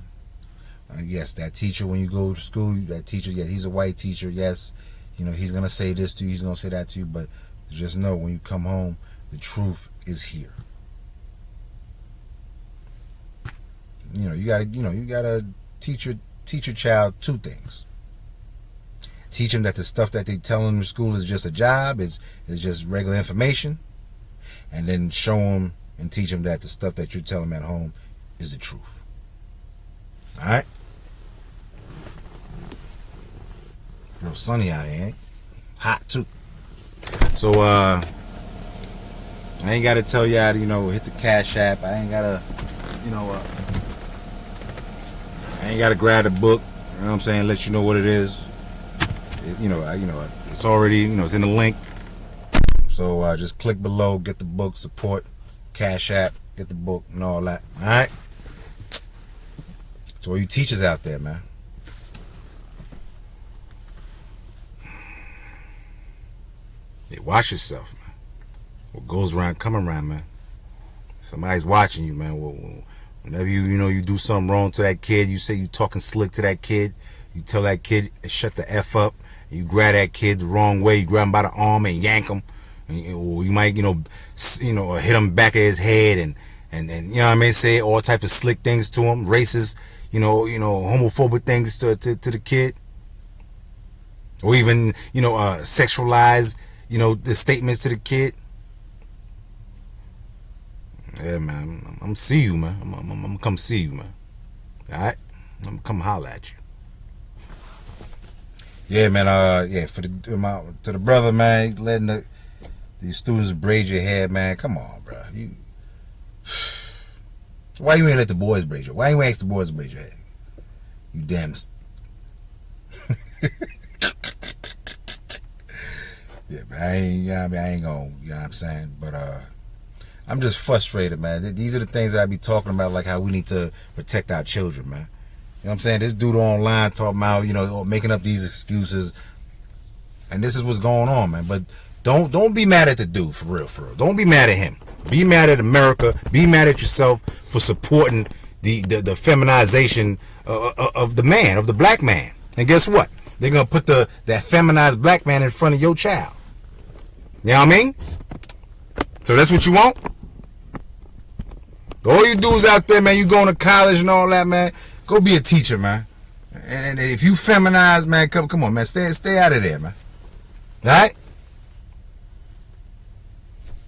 Yes, that teacher, when you go to school, that teacher, yeah, he's a white teacher. Yes, you know, he's going to say this to you, he's going to say that to you, but just know when you come home, the truth is here. You know, you gotta teach your child 2 things. Teach them that the stuff that they tell them in school is just a job, is just regular information, and then show them and teach them that the stuff that you tell them at home is the truth. All right. Real sunny out here, ain't it? Hot too. So I ain't gotta tell y'all to, you know, hit the Cash App. I ain't gotta, you know, I ain't gotta grab the book. You know what I'm saying? Let you know what it is. It's already, you know, it's in the link. So just click below, get the book, support Cash App, get the book and all that. All right. So all you teachers out there, man. Hey, watch yourself, man. What goes around, come around, man. Somebody's watching you, man. Whenever you do something wrong to that kid, you say you talking slick to that kid, you tell that kid shut the F up, and you grab that kid the wrong way, you grab him by the arm and yank him, or you might, or hit him back of his head and you know what I mean, say all type of slick things to him, racist, homophobic things to the kid, or even, sexualize, the statements to the kid. Yeah, man, I'm see you, man. I'm gonna come see you, man. All right, I'm gonna come holler at you. Yeah, man. To the brother, man, letting these students braid your hair, man. Come on, bro. Why you ain't let the boys braid your? Why you ain't ask the boys to braid your hair? You damn. Yeah, man. I ain't gonna. You know what I'm saying? But I'm just frustrated, man. These are the things that I be talking about, like how we need to protect our children, man. You know what I'm saying? This dude online talking about, making up these excuses. And this is what's going on, man. But don't be mad at the dude, for real. Don't be mad at him. Be mad at America. Be mad at yourself for supporting the feminization of the man, of the black man. And guess what? They're going to put that feminized black man in front of your child. You know what I mean? So that's what you want? All you dudes out there, man, you going to college and all that, man, go be a teacher, man. And if you feminize, man, come on, man, stay out of there, man. All right?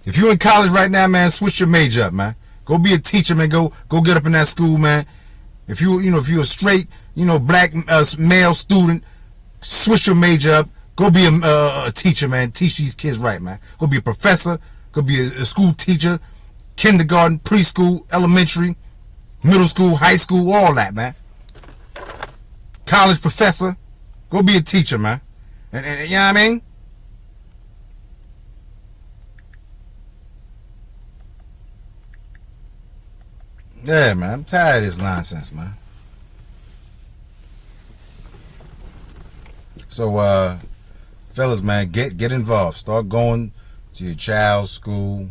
If you in college right now, man, switch your major up, man. Go be a teacher, man. Go get up in that school, man. If you're a straight, black male student, switch your major up. Go be a teacher, man. Teach these kids right, man. Go be a professor. Go be a school teacher, kindergarten, preschool, elementary, middle school, high school, all that, man. College professor. Go be a teacher, man. And you know what I mean? Yeah, man, I'm tired of this nonsense, man. So, fellas, man, get involved. Start going to your child's school,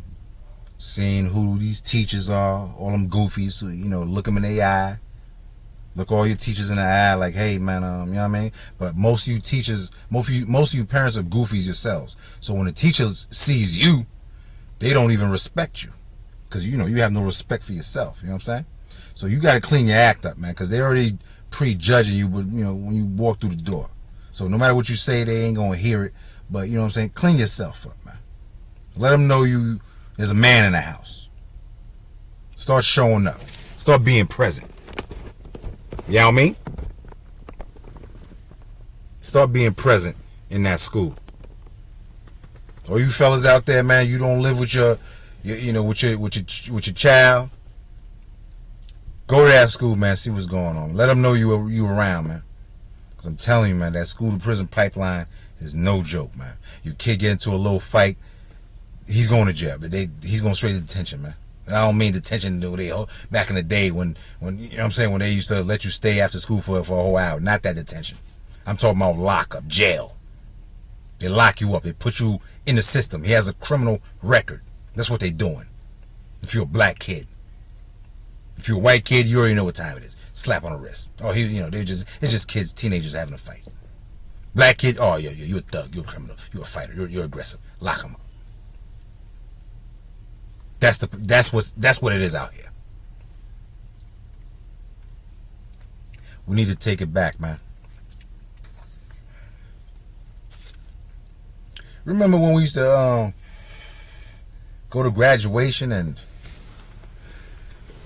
seeing who these teachers are, all them goofies. So, look them in the eye. Look all your teachers in the eye, like, hey, man, you know what I mean? But most of you teachers, most of you parents are goofies yourselves. So when the teacher sees you, they don't even respect you. Because, you have no respect for yourself. You know what I'm saying? So you got to clean your act up, man. Because they already prejudging you, when you walk through the door. So no matter what you say, they ain't going to hear it. But, you know what I'm saying? Clean yourself up, man. Let them know there's a man in the house. Start showing up. Start being present. You know what I mean? Start being present in that school. All you fellas out there, man, you don't live with your child. Go to that school, man. See what's going on. Let them know you around, man. Cause I'm telling you, man, that school to prison pipeline is no joke, man. Your kid get into a little fight, he's going to jail. But he's going straight to detention, man. And I don't mean detention back in the day when you know what I'm saying, when they used to let you stay after school for a whole hour. Not that detention. I'm talking about lockup, jail. They lock you up. They put you in the system. He has a criminal record. That's what they're doing. If you're a black kid. If you're a white kid, you already know what time it is. Slap on the wrist. Oh, it's just kids, teenagers having a fight. Black kid, oh, yeah, you're a thug, you're a criminal, you're a fighter, you're aggressive. Lock them up. That's what it is out here. We need to take it back, man. Remember when we used to go to graduation and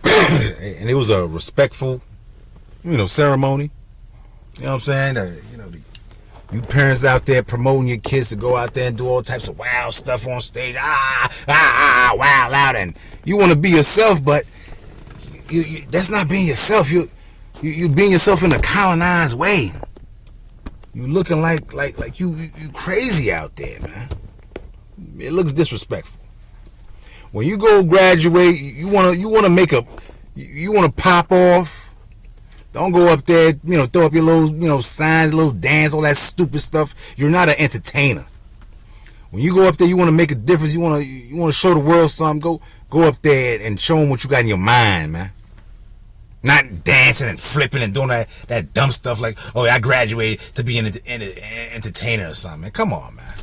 it was a respectful, ceremony. You know what I'm saying? You parents out there promoting your kids to go out there and do all types of wild stuff on stage. Wild out, and you want to be yourself, but that's not being yourself. You being yourself in a colonized way. You looking like you crazy out there, man. It looks disrespectful. When you go graduate, you wanna pop off. Don't go up there, throw up your little, signs, little dance, all that stupid stuff. You're not an entertainer. When you go up there, you want to make a difference. You want to show the world something. Go up there and show them what you got in your mind, man. Not dancing and flipping and doing that dumb stuff like, oh, I graduated to be an entertainer or something. Man, come on, man.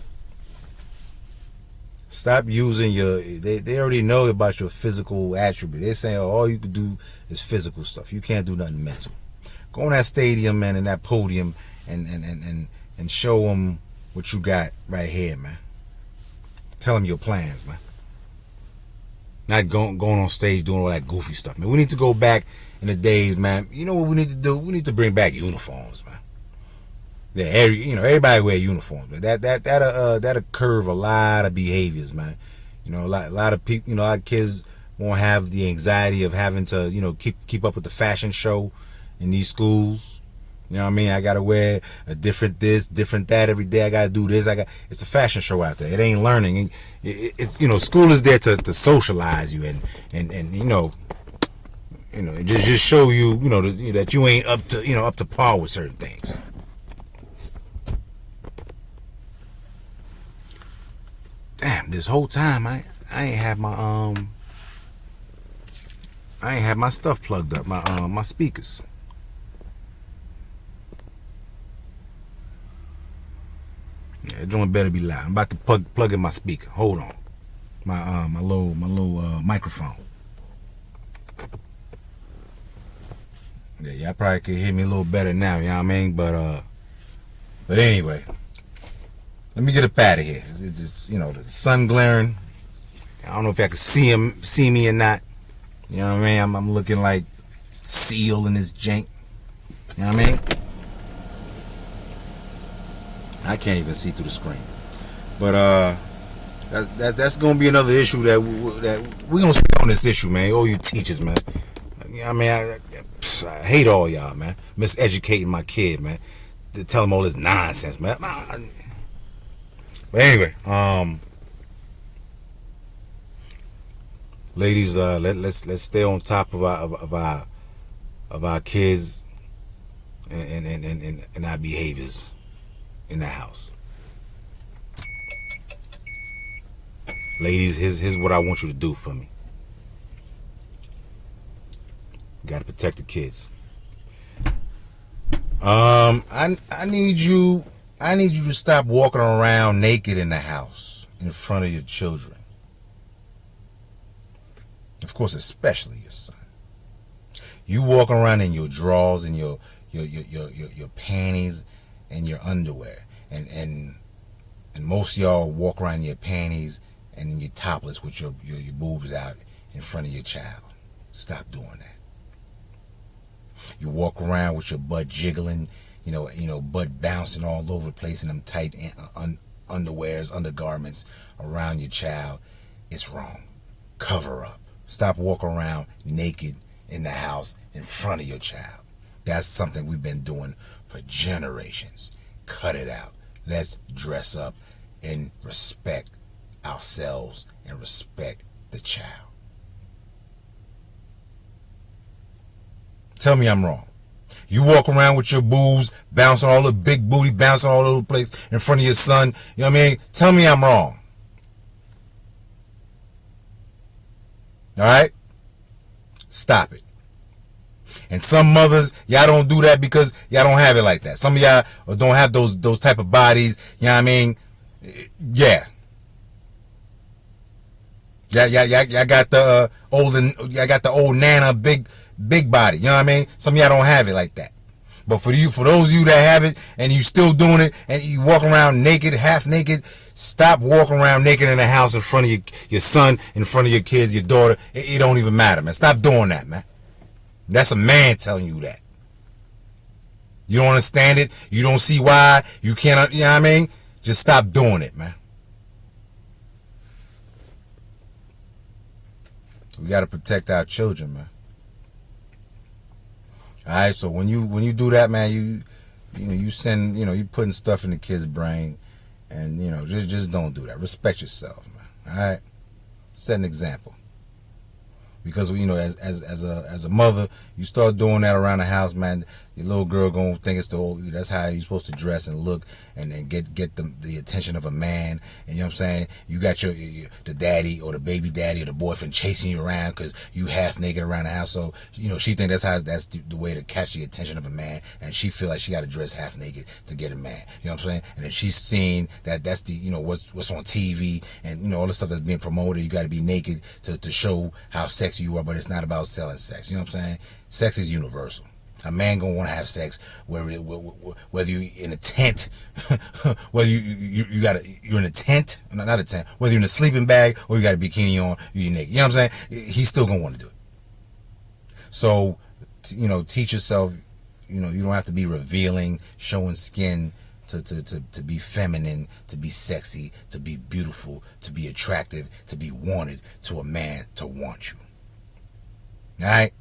Stop using they already know about your physical attribute. They're saying, oh, all you can do is physical stuff. You can't do nothing mental. Go in that stadium, man, and that podium and show them what you got right here, man. Tell them your plans, man. Not going on stage doing all that goofy stuff, man. We need to go back in the days, man. You know what we need to do? We need to bring back uniforms, man. Yeah, everybody wear uniforms. But that'll curve a lot of behaviors, man. A lot of people, a lot of kids won't have the anxiety of having to, keep up with the fashion show in these schools. You know what I mean? I gotta wear a different this, different that every day. I gotta do this. It's a fashion show out there. It ain't learning. It's school is there to socialize you and just show you that you ain't up to par with certain things. Damn, this whole time I ain't have my stuff plugged up, my speakers. Yeah, that joint better be loud. I'm about to plug in my speaker. Hold on. My little microphone. Yeah, y'all probably could hear me a little better now, you know what I mean? But anyway, let me get up out of here. It's just, the sun glaring. I don't know if I can see me or not. You know what I mean? I'm looking like Seal in this jank. You know what I mean? I can't even see through the screen. But that's gonna be another issue that we're gonna speak on this issue, man. All you teachers, man. I mean, I hate all y'all, man. Miseducating my kid, man. To tell them all this nonsense, man. But anyway, ladies, let's stay on top of our kids and our behaviors in the house. Ladies, here's what I want you to do for me. You gotta protect the kids. I need you to stop walking around naked in the house in front of your children. Of course, especially your son. You walk around in your drawers and your panties and your underwear, and most of y'all walk around in your panties and in your topless with your boobs out in front of your child. Stop doing that. You walk around with your butt jiggling, butt bouncing all over the place in them tight underwears, undergarments around your child. It's wrong. Cover up. Stop walking around naked in the house in front of your child. That's something we've been doing for generations. Cut it out. Let's dress up and respect ourselves and respect the child. Tell me I'm wrong. You walk around with your boobs bouncing all the big booty bouncing all over the place in front of your son. You know what I mean? Tell me I'm wrong. All right? Stop it. And some mothers, y'all don't do that because y'all don't have it like that. Some of y'all don't have those type of bodies. You know what I mean? Yeah. Y'all got the old Nana big body. You know what I mean? Some of y'all don't have it like that. But for those of you that have it and you still doing it and you walk around naked, half naked, stop walking around naked in the house in front of your son, in front of your kids, your daughter. It don't even matter, man. Stop doing that, man. That's a man telling you that. You don't understand it. You don't see why. You can't, you know what I mean? Just stop doing it, man. We got to protect our children, man. All right, so when you do that, man, you send, you putting stuff in the kid's brain, and just don't do that. Respect yourself, man. All right, set an example. Because as a mother, you start doing that around the house, man. Your little girl gonna think that's how you're supposed to dress and look, and get the attention of a man. And you know what I'm saying? You got the daddy or the baby daddy or the boyfriend chasing you around because you half naked around the house. So she think that's the way to catch the attention of a man, and she feel like she got to dress half naked to get a man. You know what I'm saying? And then she's seeing that's the what's on TV and all the stuff that's being promoted. You got to be naked to show how sexy you are, but it's not about selling sex. You know what I'm saying? Sex is universal. A man gonna want to have sex whether you're in a tent, whether you're in a tent, not a tent, whether you're in a sleeping bag or you got a bikini on, you're naked. You know what I'm saying? He's still gonna want to do it. So, teach yourself. You don't have to be revealing, showing skin to be feminine, to be sexy, to be beautiful, to be attractive, to be wanted, to a man to want you. All right.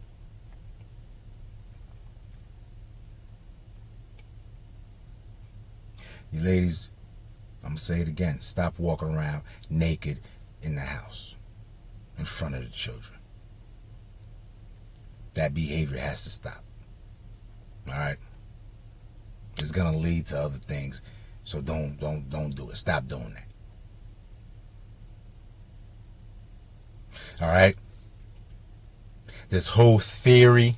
You ladies, I'm going to say it again. Stop walking around naked in the house in front of the children. That behavior has to stop. All right? It's going to lead to other things. So don't do it. Stop doing that. All right? This whole theory,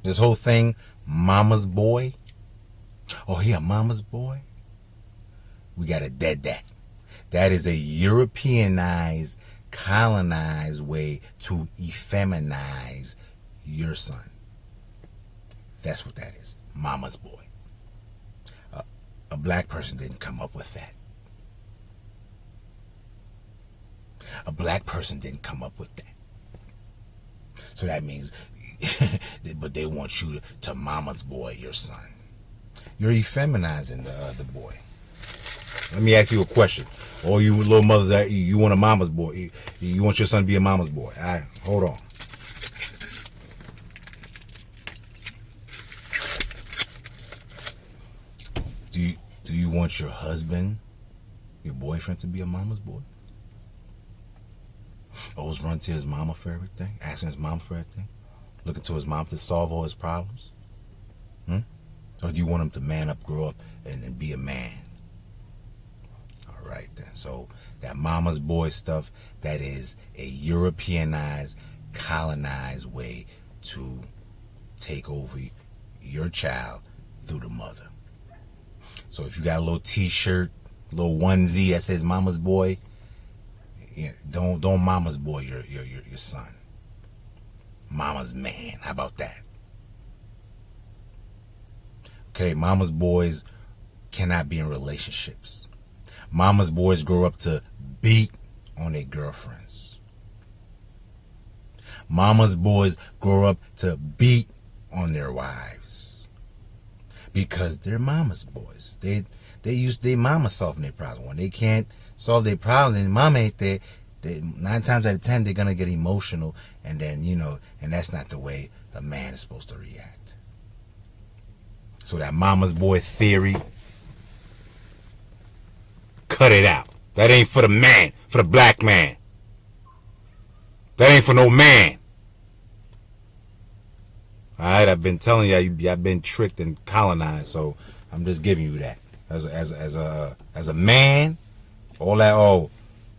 this whole thing, mama's boy. Oh, he a mama's boy? We got to dead that. That is a Europeanized, colonized way to effeminize your son. That's what that is. Mama's boy. A black person didn't come up with that. A black person didn't come up with that. So that means, but they want you to mama's boy your son. You're effeminizing the boy. Let me ask you a question. All you little mothers, you want a mama's boy. You want your son to be a mama's boy. All right, hold on. Do you want your husband, your boyfriend, to be a mama's boy? Always run to his mama for everything, asking his mom for everything, looking to his mom to solve all his problems? Or do you want him to man up, grow up, and be a man? All right, then. So that mama's boy stuff, that is a Europeanized, colonized way to take over your child through the mother. So if you got a little t-shirt, a little onesie that says mama's boy, don't mama's boy your son. Mama's man. How about that? Okay, mama's boys cannot be in relationships. Mama's boys grow up to beat on their girlfriends. Mama's boys grow up to beat on their wives. Because they're mama's boys. They use their mama solving their problems. When they can't solve their problems and mama ain't there, 9 times out of 10 they're gonna get emotional, and then and that's not the way a man is supposed to react. So that mama's boy theory, cut it out. That ain't for the man, for the black man. That ain't for no man. Alright, I've been telling you, I've been tricked and colonized, so I'm just giving you that. As a man, all that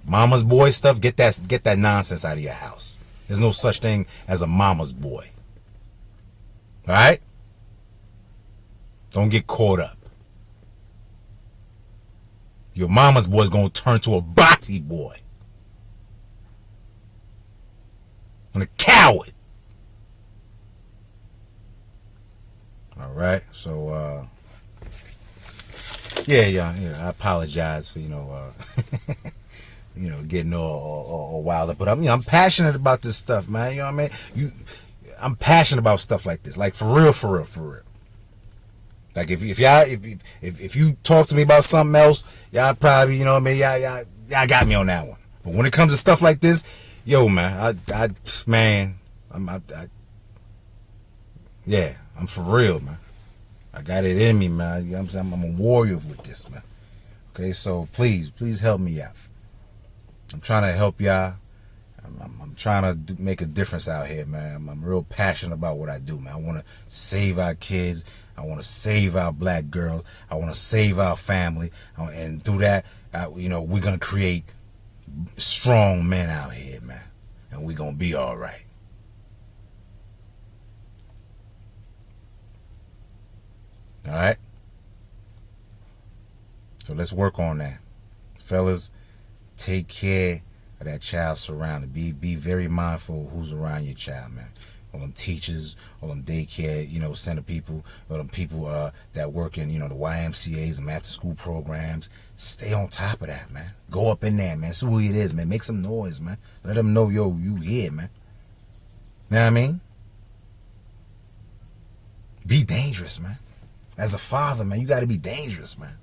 mama's boy stuff, get that nonsense out of your house. There's no such thing as a mama's boy. Alright? Don't get caught up. Your mama's boy is going to turn to a boxy boy. And a coward. Alright, so yeah, I apologize for getting all wild up, but I'm passionate about this stuff, man. You know what I mean? I'm passionate about stuff like this, like for real. Like if you talk to me about something else, y'all probably y'all got me on that one. But when it comes to stuff like this, yo man, I'm for real, man. I got it in me, man. I'm a warrior with this, man. Okay, so please help me out. I'm trying to help y'all. I'm trying to make a difference out here, man. I'm real passionate about what I do, man. I want to save our kids. I want to save our black girls. I want to save our family. And through that, we're going to create strong men out here, man. And we're going to be all right. All right? So let's work on that. Fellas, take care of that child surrounding. Be very mindful of who's around your child, man. All them teachers, all them daycare, center people, all them people that work in, the YMCAs and after school programs. Stay on top of that, man. Go up in there, man. See who it is, man. Make some noise, man. Let them know, yo, you here, man. You know what I mean? Be dangerous, man. As a father, man, you got to be dangerous, man.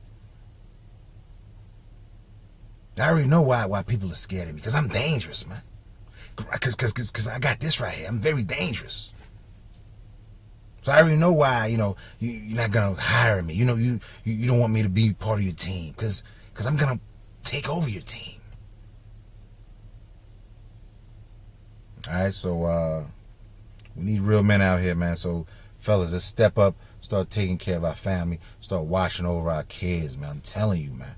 I already know why people are scared of me, because I'm dangerous, man. Because I got this right here. I'm very dangerous. So I already know why, you're not going to hire me. You don't want me to be part of your team, because I'm going to take over your team. All right, so we need real men out here, man. So fellas, let's step up, start taking care of our family, start watching over our kids, man. I'm telling you, man.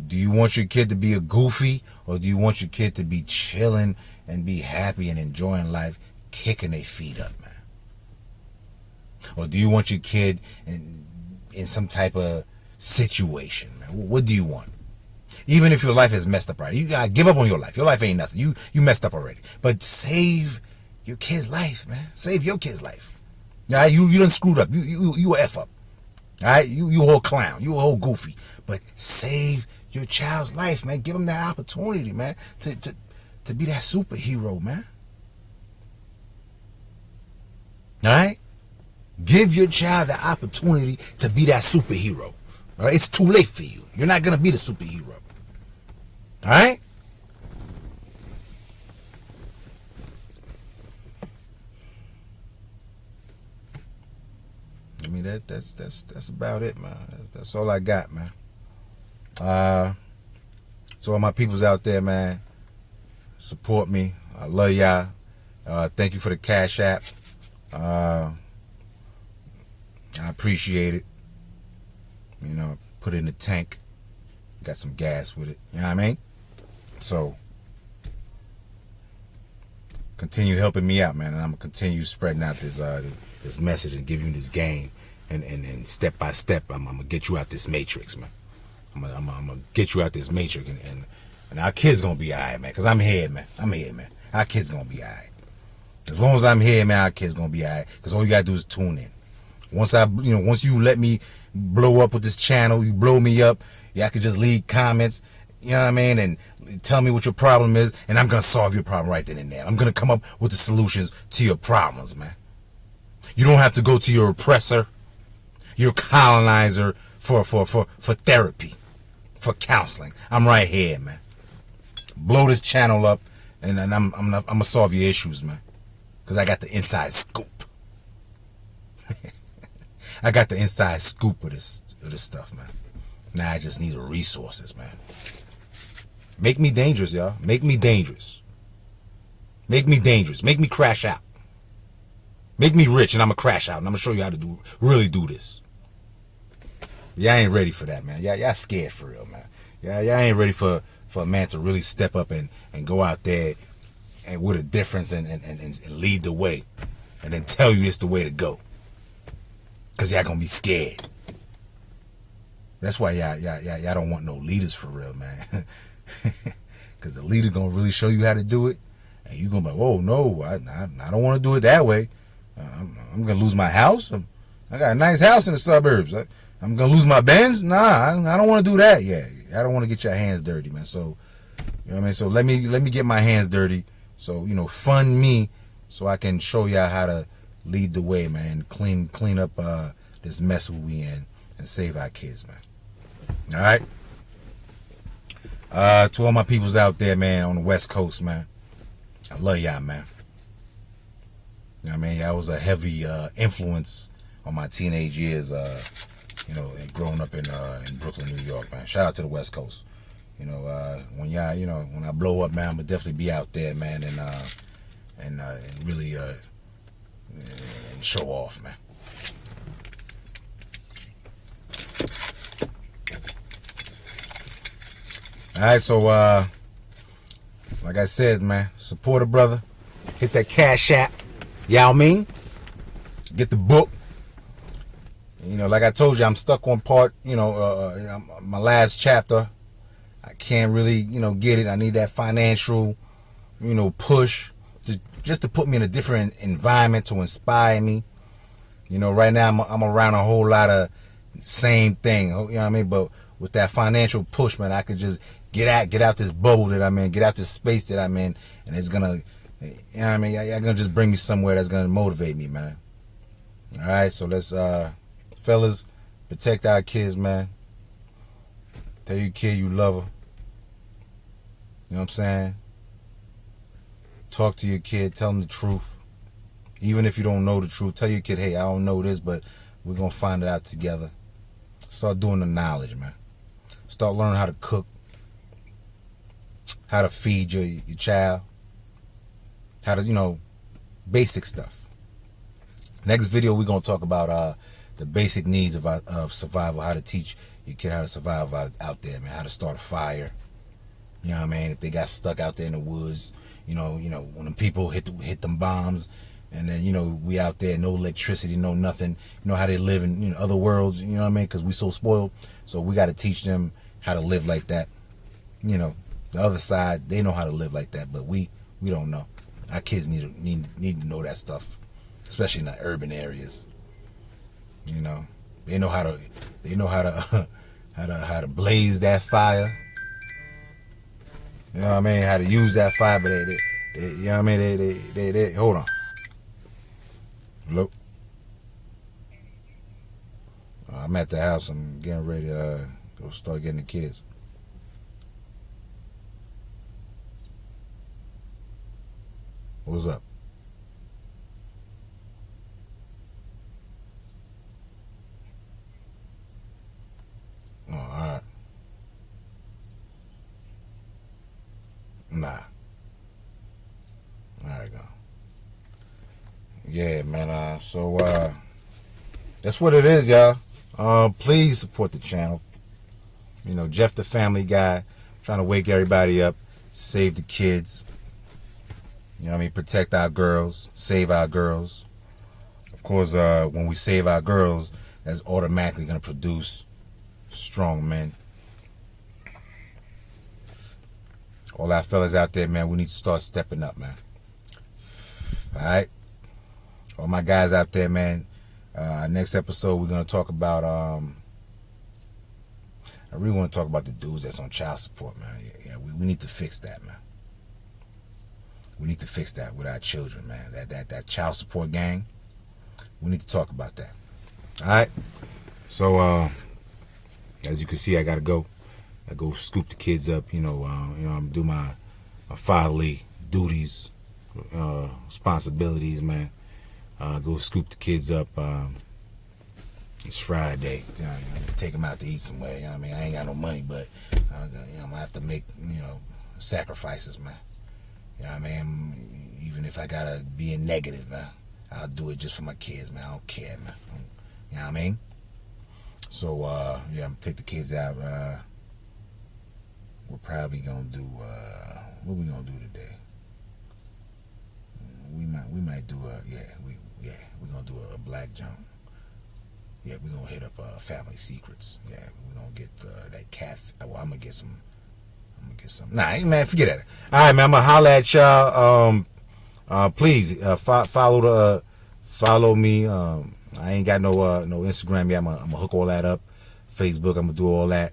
Do you want your kid to be a goofy, or do you want your kid to be chilling and be happy and enjoying life, kicking their feet up, man? Or do you want your kid in some type of situation, man? What do you want? Even if your life is messed up, right? You gotta give up on your life. Your life ain't nothing. You messed up already. But save your kid's life, man. Save your kid's life. All right, you done screwed up. You a F up. All right, you a whole clown. You a whole goofy. But save your child's life, man. Give them that opportunity, man, to be that superhero, man. All right? Give your child the opportunity to be that superhero. All right? It's too late for you. You're not going to be the superhero. All right? I mean, that's about it, man. That's all I got, man. So all my peoples out there, man, support me. I love y'all. Thank you for the Cash App. I appreciate it. You know, put it in the tank. Got some gas with it. You know what I mean? So continue helping me out, man, and I'm gonna continue spreading out this message and giving you this game, and step by step, I'm gonna get you out this matrix, man. I'm gonna get you out this matrix, and our kids gonna be alright, man. Cause I'm here, man. Our kids gonna be alright. As long as I'm here, man, our kids gonna be alright. Cause all you gotta do is tune in. Once you let me blow up with this channel, you blow me up. Y'all could just leave comments, you know what I mean, and tell me what your problem is, and I'm gonna solve your problem right then and there. I'm gonna come up with the solutions to your problems, man. You don't have to go to your oppressor, your colonizer for therapy, for counseling. I'm right here, man. Blow this channel up, and I'm gonna solve your issues, man. Cause I got the inside scoop. I got the inside scoop of this stuff, man. Now I just need the resources, man. Make me dangerous, y'all. Make me dangerous. Make me dangerous. Make me crash out. Make me rich, and I'm gonna crash out, and I'm gonna show you how to really do this. Y'all ain't ready for that, man. Y'all scared for real, man. Y'all ain't ready for a man to really step up and go out there and with a difference and lead the way, and then tell you it's the way to go. Cause y'all gonna be scared. That's why y'all don't want no leaders for real, man. Cause the leader gonna really show you how to do it, and you gonna be like, oh no, I don't want to do it that way. I'm gonna lose my house. I got a nice house in the suburbs. I'm gonna lose my Benz. Nah, I don't want to do that. Yeah, I don't want to get your hands dirty, man. So, you know what I mean. So let me get my hands dirty. So fund me, so I can show y'all how to lead the way, man. Clean up this mess we in and save our kids, man. All right. To all my peoples out there, man, on the West Coast, man, I love y'all, man. You know what I mean? Y'all was a heavy influence on my teenage years, and growing up in Brooklyn, New York, man. Shout out to the West Coast. When y'all, when I blow up, man, I'm gonna definitely be out there, man, and really and show off, man. All right, so like I said, man, support a brother. Hit that Cash App. Y'all mean? Get the book. Like I told you, I'm stuck on part, my last chapter. I can't really, get it. I need that financial, push just to put me in a different environment to inspire me. Right now I'm around a whole lot of same thing. You know what I mean? But with that financial push, man, I could just get out this bubble that I'm in, get out this space that I'm in, and it's gonna, you know what I mean? Y'all gonna just bring me somewhere that's gonna motivate me, man. All right, so let's, fellas, protect our kids, man. Tell your kid you love her. You know what I'm saying? Talk to your kid, tell them the truth. Even if you don't know the truth, tell your kid, hey, I don't know this, but we're gonna find it out together. Start doing the knowledge, man. Start learning how to cook, how to feed your child, how to, basic stuff. Next video, we're gonna talk about the basic needs of survival, how to teach your kid how to survive out there, man, how to start a fire. You know what I mean? If they got stuck out there in the woods, when the people hit them bombs, and then, we out there, no electricity, no nothing, how they live in, other worlds, you know what I mean? Because we so spoiled. So we got to teach them how to live like that. The other side, they know how to live like that, but we don't know. Our kids need to know that stuff. especially in the urban areas. You know, they know how to how to blaze that fire. You know what I mean? How to use that fire, but they you know what I mean? They hold on. Hello? I'm at the house. I'm getting ready to go start getting the kids. What's up? Oh, all right. Nah. All right, go. Yeah, man. So that's what it is, y'all. Please support the channel. You know, Jeff the Family Guy, trying to wake everybody up, save the kids. You know what I mean? Protect our girls, save our girls. Of course, when we save our girls, that's automatically going to produce strong men. All our fellas out there, man, we need to start stepping up, man. All right? All my guys out there, man. Next episode, we're going to talk about... I really want to talk about the dudes that's on child support, man. Yeah, we need to fix that, man. We need to fix that with our children, man. That child support gang. We need to talk about that. All right? So, as you can see, I got to go. I go scoop the kids up, I'm do my fatherly duties, responsibilities, man. Go scoop the kids up. It's Friday. Take them out to eat somewhere. You know what I mean? I ain't got no money, but I'm gonna have to make sacrifices, man. You know what I mean? Even if I gotta be in negative, man, I'll do it just for my kids, man. I don't care, man. You know what I mean? So I'm gonna take the kids out. We're probably gonna do what we gonna do today. We might do we're gonna do a black jump. Yeah, we're gonna hit up Family Secrets. Yeah, we're gonna get that cat. Well, I'm gonna get some. Nah, man, forget that. All right, man, I'm gonna holler at y'all. Please follow me. I ain't got no Instagram yet. I'm gonna hook all that up. Facebook, I'm gonna do all that.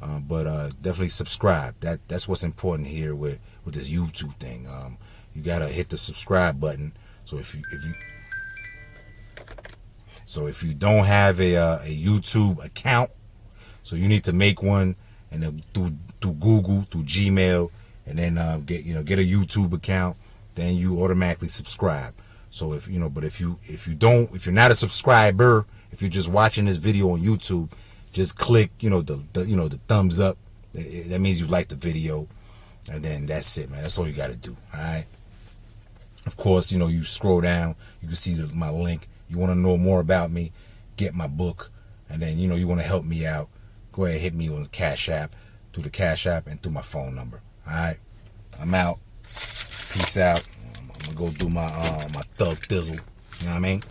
But definitely subscribe. That's what's important here with this YouTube thing. You gotta hit the subscribe button. So if you don't have a YouTube account, so you need to make one, and then through Google, through Gmail, and then get a YouTube account. Then you automatically subscribe. So if you're not a subscriber, if you're just watching this video on YouTube, just click the thumbs up. That means you like the video, and then that's it, man. That's all you got to do. All right. Of course, you scroll down, you can see my link. You want to know more about me, get my book, and then you want to help me out, go ahead and hit me on the Cash App, through the Cash App, and through my phone number. All right, I'm out. Peace out. I'm gonna go do my thug thizzle. You know what I mean?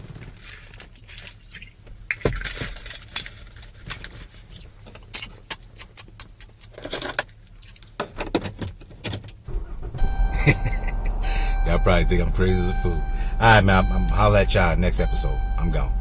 Y'all probably think I'm crazy as a fool. All right, man. I'm holler at y'all next episode. I'm gone.